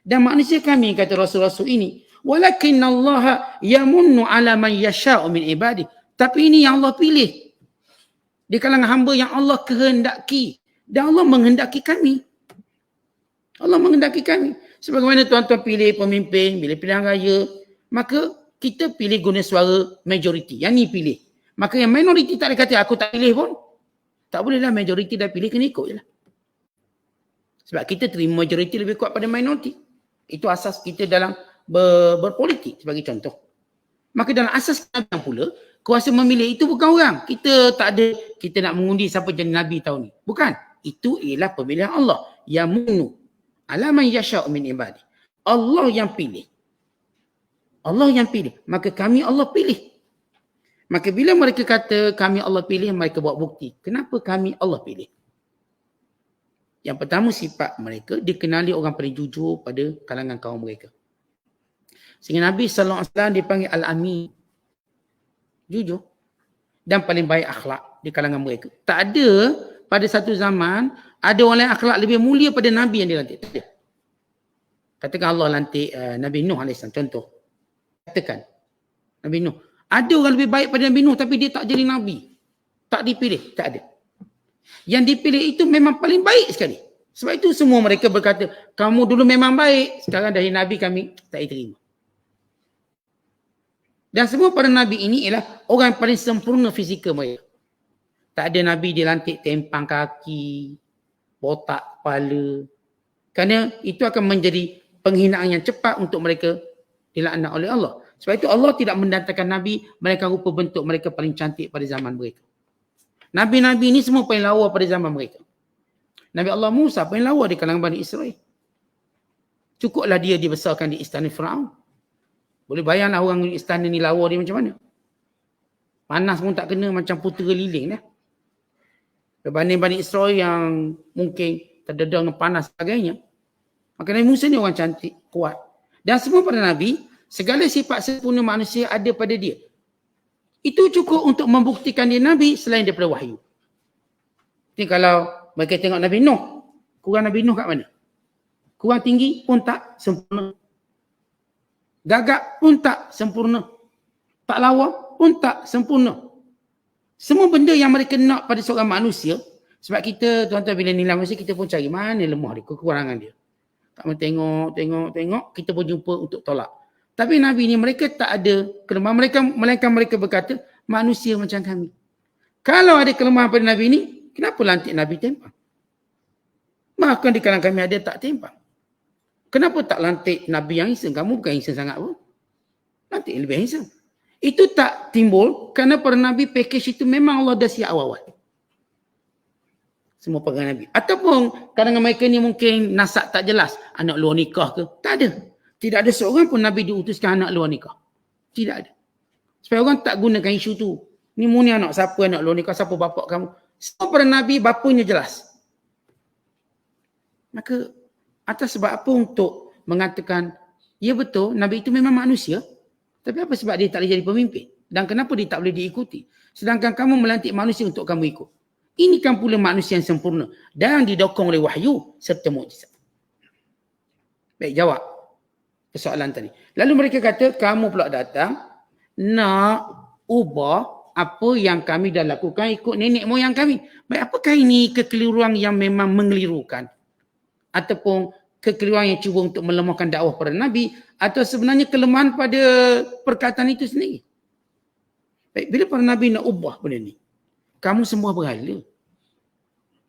Dan manusia kami, kata Rasul-Rasul ini, walakinnallaha yamunnu ala man yasha'u min ibadih. Tapi ini yang Allah pilih. Di kalangan hamba yang Allah kehendaki. Dan Allah menghendaki kami. Allah menghendaki kami. Sebagaimana tuan-tuan pilih pemimpin, pilih pilihan raya, maka kita pilih guna suara majoriti. Yang ni pilih. Maka yang minoriti tak ada kata aku tak pilih pun. Tak bolehlah majoriti dah pilih, kena ikut je lah. Sebab kita terima majoriti lebih kuat pada minoriti. Itu asas kita dalam berpolitik sebagai contoh. Maka dalam asas kenabian pula, kuasa memilih itu bukan orang. Kita tak ada, kita nak mengundi siapa jadi Nabi tahun ni. Bukan. Itu ialah pemilihan Allah. Yamunu ala man yasha'u min ibadi. Allah yang pilih. Allah yang pilih. Maka kami Allah pilih. Maka bila mereka kata kami Allah pilih, mereka buat bukti. Kenapa kami Allah pilih? Yang pertama, sifat mereka dikenali orang paling jujur pada kalangan kaum mereka. Sehingga Nabi SAW dipanggil Al-Amin. Jujur. Dan paling baik akhlak di kalangan mereka. Tak ada pada satu zaman, ada orang lain akhlak lebih mulia pada Nabi yang dilantik. Tak ada. Katakan Allah lantik Nabi Nuh AS. Contoh. Katakan. Nabi Nuh. Ada orang lebih baik pada Nabi Nuh tapi dia tak jadi Nabi. Tak dipilih. Tak ada. Yang dipilih itu memang paling baik sekali. Sebab itu semua mereka berkata, kamu dulu memang baik. Sekarang dari Nabi kami tak diterima. Dan semua para Nabi ini ialah orang yang paling sempurna fizikal mereka. Tak ada Nabi dilantik tempang kaki, botak kepala. Kerana itu akan menjadi penghinaan yang cepat untuk mereka dilaknat oleh Allah. Sebab itu Allah tidak mendatangkan Nabi, mereka rupa bentuk mereka paling cantik pada zaman mereka. Nabi-Nabi ini semua paling lawa pada zaman mereka. Nabi Allah Musa paling lawa di kalangan Bani Israel. Cukuplah dia dibesarkan di istana Firaun. Boleh bayanglah orang di istana ni lawa dia macam mana. Panas pun tak kena, macam putera liling dah. Berbanding Bani Israel yang mungkin terdedar dengan panas sebagainya. Maka Nabi Musa ni orang cantik, kuat. Dan semua pada Nabi, segala sifat sempurna manusia ada pada dia. Itu cukup untuk membuktikan dia Nabi selain daripada wahyu. Jadi kalau mereka tengok Nabi Nuh, kurang Nabi Nuh kat mana? Kurang tinggi pun tak sempurna. Gagak pun tak sempurna. Tak lawa pun tak sempurna. Semua benda yang mereka nak pada seorang manusia, sebab kita, tuan-tuan, bila nilai manusia, kita pun cari mana lemah dia, kekurangan dia. Tak mahu tengok, kita pun jumpa untuk tolak. Tapi Nabi ni mereka tak ada kelemahan. Melainkan mereka berkata, manusia macam kami. Kalau ada kelemahan pada Nabi ni, kenapa lantik Nabi tempang? Bahkan di kalangan kami ada tak tempang. Kenapa tak lantik Nabi yang handsome? Kamu bukan handsome sangat pun. Lantik lebih handsome. Itu tak timbul kerana para Nabi package itu memang Allah dah siap awal-awal. Semua pegangan Nabi. Ataupun kalangan mereka ni mungkin nasab tak jelas. Anak luar nikah ke? Tak ada. Tidak ada seorang pun Nabi diutuskan anak luar nikah. Tidak ada. Supaya orang tak gunakan isu tu. Ni mu ni anak siapa anak luar nikah? Siapa bapak kamu? Semua para Nabi bapanya jelas. Maka atas sebab apa untuk mengatakan, ya betul Nabi itu memang manusia. Tapi apa sebab dia tak boleh jadi pemimpin? Dan kenapa dia tak boleh diikuti? Sedangkan kamu melantik manusia untuk kamu ikut. Ini kan pula manusia yang sempurna. Dan didokong oleh wahyu serta mukjizat. Baik, jawab persoalan tadi. Lalu mereka kata, kamu pula datang nak ubah apa yang kami dah lakukan ikut nenek moyang kami. Baik, apakah ini kekeliruan yang memang mengelirukan? Ataupun kekeliruan yang cuba untuk melemahkan dakwah para Nabi? Atau sebenarnya kelemahan pada perkataan itu sendiri? Baik, bila para Nabi nak ubah benda ni, kamu semua berhala.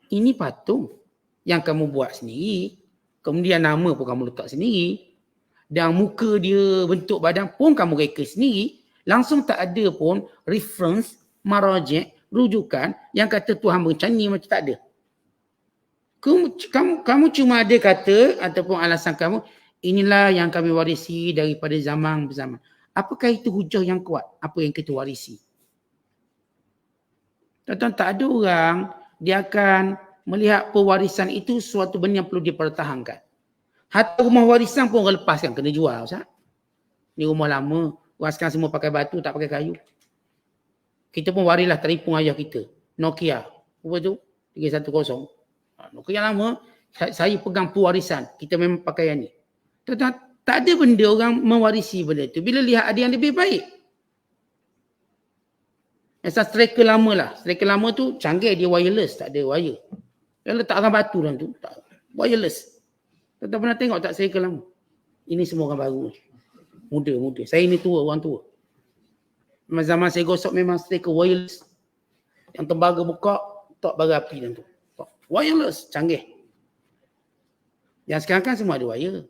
Ini patung yang kamu buat sendiri. Kemudian nama pun kamu letak sendiri. Dan muka dia, bentuk badan pun kamu reka sendiri. Langsung tak ada pun reference, marajek, rujukan yang kata Tuhan macam ni, macam tak ada. Kamu cuma ada kata ataupun alasan kamu, inilah yang kami warisi daripada zaman berzaman. Apakah itu hujah yang kuat? Apa yang kita warisi? Tuan-tuan, tak ada orang dia akan melihat pewarisan itu suatu benda yang perlu dipertahankan. Hatta rumah warisan pun orang lepaskan, kena jual. Ustaz. Ni rumah lama, orang sekarang semua pakai batu, tak pakai kayu. Kita pun warilah telefon ayah kita. Nokia. Apa tu? 310. Nokia lama, saya pegang pewarisan. Kita memang pakai yang ni. Tak ada benda orang mewarisi benda tu. Bila lihat ada yang lebih baik. Macam striker lama lah. Striker lama tu canggih, dia wireless, tak ada wire. Dia letakkan batu dalam tu. Tak. Wireless. Tak pernah tengok tak striker lama? Ini semua orang baru. Muda. Saya ni tua, orang tua. Zaman saya gosok memang striker wireless. Yang tembaga buka, tak bara api dalam tu. Wireless, canggih. Yang sekarang kan semua ada wire.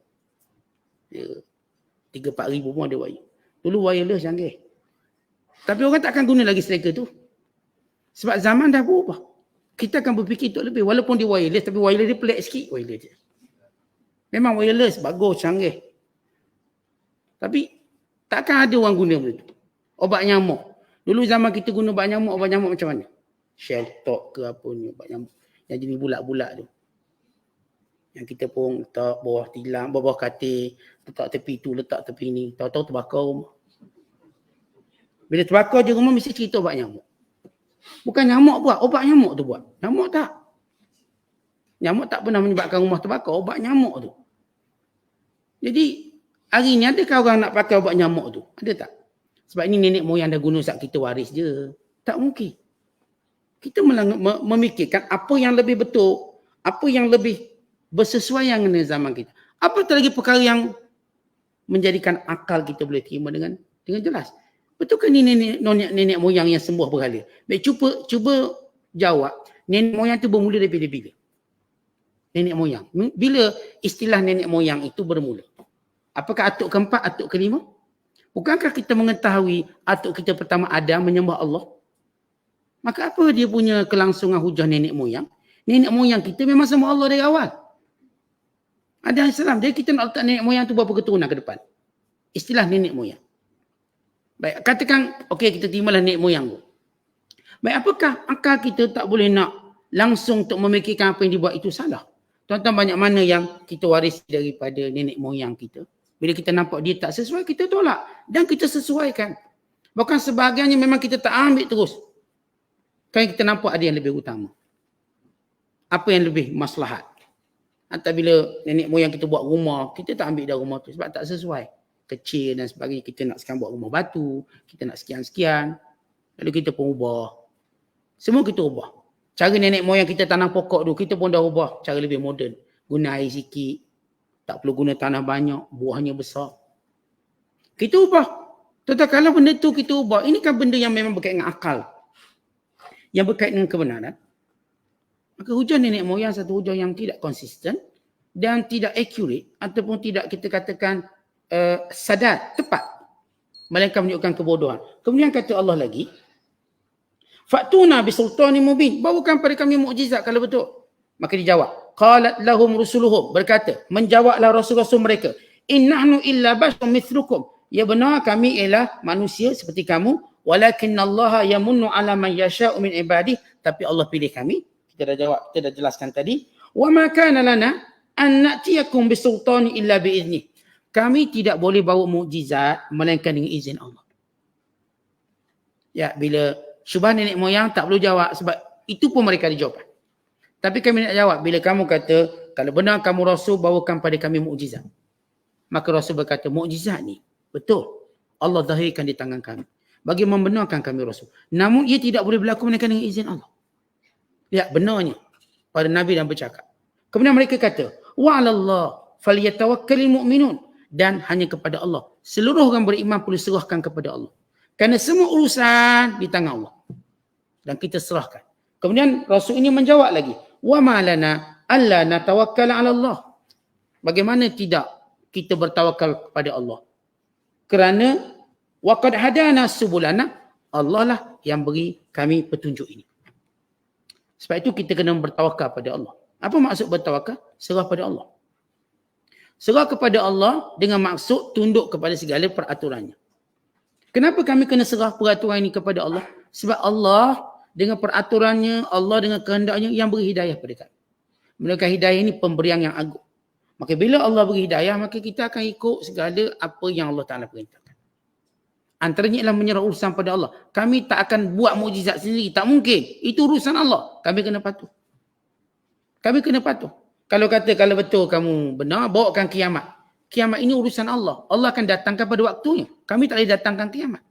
3-4 ribu pun ada wire. Dulu wireless canggih. Tapi orang tak akan guna lagi striker tu. Sebab zaman dah berubah. Kita akan berfikir untuk lebih. Walaupun dia wireless, tapi wireless dia pelik sikit. Wireless dia. Memang wireless, bagus, canggih. Tapi takkan ada orang guna benda tu. Obat nyamuk. Dulu zaman kita guna obat nyamuk macam mana? Sheltok ke apa ni, obat nyamuk. Yang jenis bulat-bulat tu. Yang kita pun letak bawah tilam, bawah katil, letak tepi tu, letak tepi ni. Tahu-tahu terbakar rumah. Bila terbakar je rumah, mesti cerita obat nyamuk. Bukan nyamuk buat, obat nyamuk tu buat. Nyamuk tak. Nyamuk tak pernah menyebabkan rumah terbakar, obat nyamuk tu. Jadi, hari ni adakah orang nak pakai obat nyamuk tu? Ada tak? Sebab ini nenek moyang dah guna saat kita waris je. Tak mungkin. Kita memikirkan apa yang lebih betul, apa yang lebih bersesuaian dengan zaman kita. Apatah lagi perkara yang menjadikan akal kita boleh terima dengan jelas. Betulkah ni nenek moyang yang sembuh berhala? Baik, cuba jawab. Nenek moyang tu bermula daripada bila? Nenek moyang. Bila istilah nenek moyang itu bermula? Apakah atuk keempat, atuk kelima? Bukankah kita mengetahui atuk kita pertama Adam menyembah Allah? Maka apa dia punya kelangsungan hujah nenek moyang? Nenek moyang kita memang sembah Allah dari awal. Adam Islam. Jadi kita nak letak nenek moyang tu berapa keturunan ke depan? Istilah nenek moyang. Baik, katakan, okey kita terimalah nenek moyang tu. Baik, apakah akal kita tak boleh nak langsung untuk memikirkan apa yang dibuat itu salah? Tuan-tuan, banyak mana yang kita waris daripada nenek moyang kita. Bila kita nampak dia tak sesuai, kita tolak. Dan kita sesuaikan. Bahkan sebahagiannya memang kita tak ambil terus. Kan kita nampak ada yang lebih utama. Apa yang lebih maslahat. Atau bila nenek moyang kita buat rumah, kita tak ambil dah rumah tu sebab tak sesuai. Kecil dan sebagainya, kita nak sekarang buat rumah batu, kita nak sekian-sekian. Lalu kita pun ubah. Semua kita ubah. Cara nenek moyang kita tanam pokok tu, kita pun dah ubah cara lebih moden. Guna air sikit. Tak perlu guna tanah banyak, buahnya besar. Kita ubah. Tetapi kalau benda tu kita ubah, ini kan benda yang memang berkaitan dengan akal. Yang berkaitan dengan kebenaran. Maka hujah nenek moyang satu hujah yang tidak konsisten dan tidak accurate ataupun tidak kita katakan sadar, tepat. Melainkan menunjukkan kebodohan. Kemudian kata Allah lagi, Fa'tuna bisultani mubin. Bawakan pada kami mukjizat kalau betul. Maka dijawab. Qalat lahum rusuluhum. Berkata, menjawablah rasul-rasul mereka. Innahnu illa basharun mithlukum. Ya benar, kami ialah manusia seperti kamu. Walakinallaha yamunnu ala man yasha'u min ibadih. Tapi Allah pilih kami. Kita dah jawab, kita dah jelaskan tadi. Wa ma kana lana an na'tiyakum bisultani illa biiznih. Kami tidak boleh bawa mukjizat melainkan dengan izin Allah. Ya, bila syubhat nenek moyang tak perlu jawab sebab itu pun mereka ada jawapan. Tapi kami nak jawab bila kamu kata kalau benar kamu rasul bawakan pada kami mukjizat. Maka rasul berkata mukjizat ni betul. Allah zahirkan di tangan kami. bagi membenarkan kami Rasul. Namun ia tidak boleh berlaku melainkan dengan izin Allah. Lihat benarnya pada Nabi dan bercakap. Kemudian mereka kata, wa 'alallah falyatawakkalul mu'minun, dan hanya kepada Allah. Seluruh orang beriman perlu serahkan kepada Allah. Kerana semua urusan di tangan Allah. Dan kita serahkan. Kemudian Rasul ini menjawab lagi, wa ma lana alla natawakkal 'ala Allah. Bagaimana tidak kita bertawakal kepada Allah? Kerana waqad hadana subulana, Allah lah yang beri kami petunjuk ini. Sebab itu kita kena bertawakal pada Allah. Apa maksud bertawakal? Serah pada Allah. Serah kepada Allah dengan maksud tunduk kepada segala peraturannya. Kenapa kami kena serah peraturan ini kepada Allah? Sebab Allah dengan peraturannya, Allah dengan kehendaknya yang beri hidayah pada kami. Menurut hidayah ini pemberian yang agung. Maka bila Allah beri hidayah, maka kita akan ikut segala apa yang Allah Ta'ala perintahkan. Antaranya ialah menyerah urusan pada Allah. Kami tak akan buat mukjizat sendiri. Tak mungkin. Itu urusan Allah. Kami kena patuh. Kami kena patuh. Kalau kata, kalau betul kamu benar, bawakan kiamat. Kiamat ini urusan Allah. Allah akan datangkan pada waktunya. Kami tak boleh datangkan kiamat.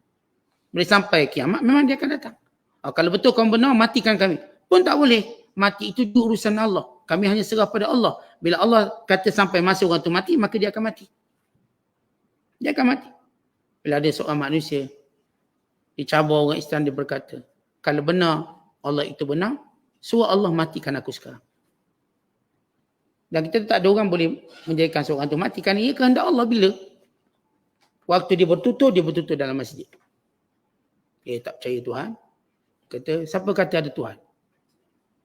Bila sampai kiamat, memang dia akan datang. Kalau betul kamu benar, matikan kami. Pun tak boleh. Mati itu urusan Allah. Kami hanya serah pada Allah. Bila Allah kata sampai masa orang tu mati, maka dia akan mati. Dia akan mati. Bila ada seorang manusia, dicabar orang Islam, dia berkata, kalau benar Allah itu benar, suruh Allah matikan aku sekarang. Dan kita tak ada orang boleh menjadikan seorang itu mati. Kerana ia kehendak Allah bila? Waktu dia bertutur dalam masjid. Dia tak percaya Tuhan. Kata, siapa kata ada Tuhan?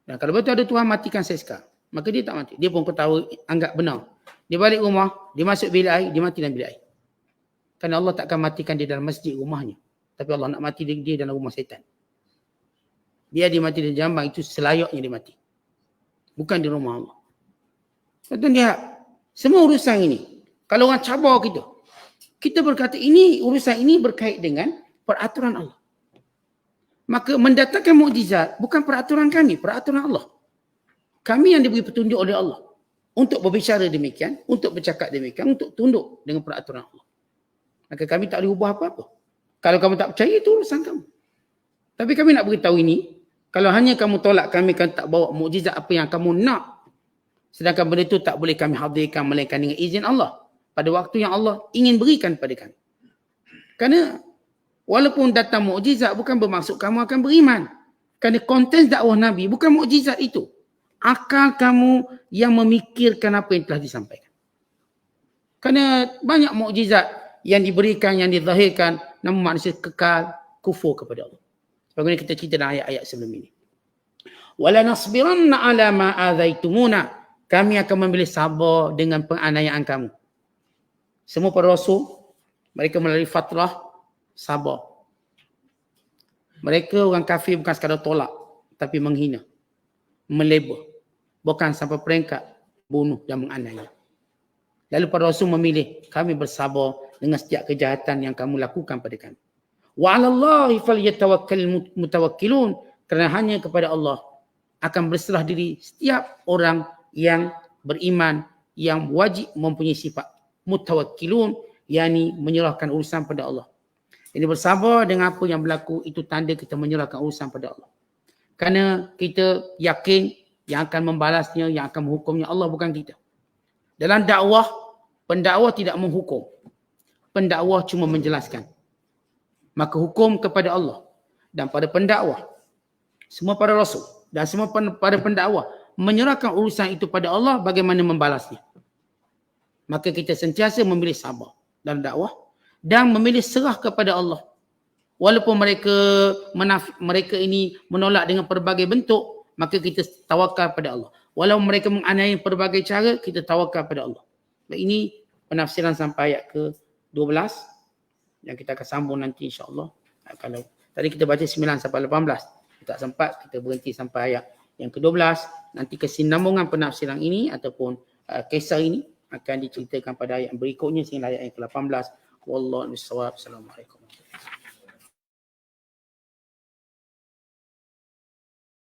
Dan kalau betul ada Tuhan, matikan saya sekarang. Maka dia tak mati. Dia pun ketawa, anggap benar. Dia balik rumah, dia masuk bilik air, dia mati dalam bilik air. Kerana Allah takkan matikan dia dalam masjid rumahnya. Tapi Allah nak mati dia dalam rumah syaitan. Dia mati di jambang, itu selayaknya dia mati. Bukan di rumah Allah. Betul dia. Semua urusan ini, kalau orang cabar kita, kita berkata ini urusan ini berkait dengan peraturan Allah. Maka mendatangkan mukjizat bukan peraturan kami, peraturan Allah. Kami yang diberi petunjuk oleh Allah untuk berbicara demikian, untuk bercakap demikian, untuk tunduk dengan peraturan Allah. Maka kami tak boleh ubah apa-apa. Kalau kamu tak percaya, itu urusan kamu. Tapi kami nak beritahu ini, kalau hanya kamu tolak, kami akan tak bawa mukjizat apa yang kamu nak. Sedangkan benda itu tak boleh kami hadirkan melainkan dengan izin Allah. Pada waktu yang Allah ingin berikan kepada kami. Kerana walaupun datang mukjizat bukan bermaksud kamu akan beriman. Kerana konteks dakwah Nabi bukan mukjizat itu. Akal kamu yang memikirkan apa yang telah disampaikan. Kerana banyak mukjizat yang diberikan, yang dizahirkan, namun manusia kekal kufur kepada Allah. Sebagaimana kita cerita dalam ayat-ayat sebelum ini. Wala nasbiranna ala ma adzaitumuna. Kami akan memilih sabar dengan penganiayaan kamu. Semua para rasul, mereka melalui fatrah sabar. Mereka orang kafir bukan sekadar tolak, tapi menghina, melebel, bukan sampai peringkat bunuh dan menganiaya. Lalu para rasul memilih, kami bersabar dengan setiap kejahatan yang kamu lakukan pada kami. Wa 'alallahi falyatawakkalul mutawakkilun. Kerana hanya kepada Allah akan berserah diri setiap orang yang beriman, yang wajib mempunyai sifat mutawakkilun, yakni menyerahkan urusan pada Allah. Ini bersabar dengan apa yang berlaku, itu tanda kita menyerahkan urusan pada Allah. Kerana kita yakin yang akan membalasnya, yang akan menghukumnya Allah, bukan kita. Dalam dakwah, pendakwah tidak menghukum. Pendakwah cuma menjelaskan. Maka hukum kepada Allah. Dan pada pendakwah, semua para rasul dan semua para pendakwah menyerahkan urusan itu pada Allah, bagaimana membalasnya. Maka kita sentiasa memilih sabar dalam dakwah dan memilih serah kepada Allah. Walaupun mereka ini menolak dengan pelbagai bentuk, maka kita tawakal pada Allah. Walau mereka menganiaya pelbagai cara, kita tawakal pada Allah. Dan ini penafsiran sampai ayat ke-12 yang kita akan sambung nanti insya-Allah. Kalau tadi kita baca 9 sampai 18, tak sempat, kita berhenti sampai ayat yang ke-12. Nanti kesinambungan penafsiran ini ataupun kisah ini akan diceritakan pada ayat berikutnya sehingga ayat yang ke-18. Wallahu a'lam bishawab. Assalamualaikum.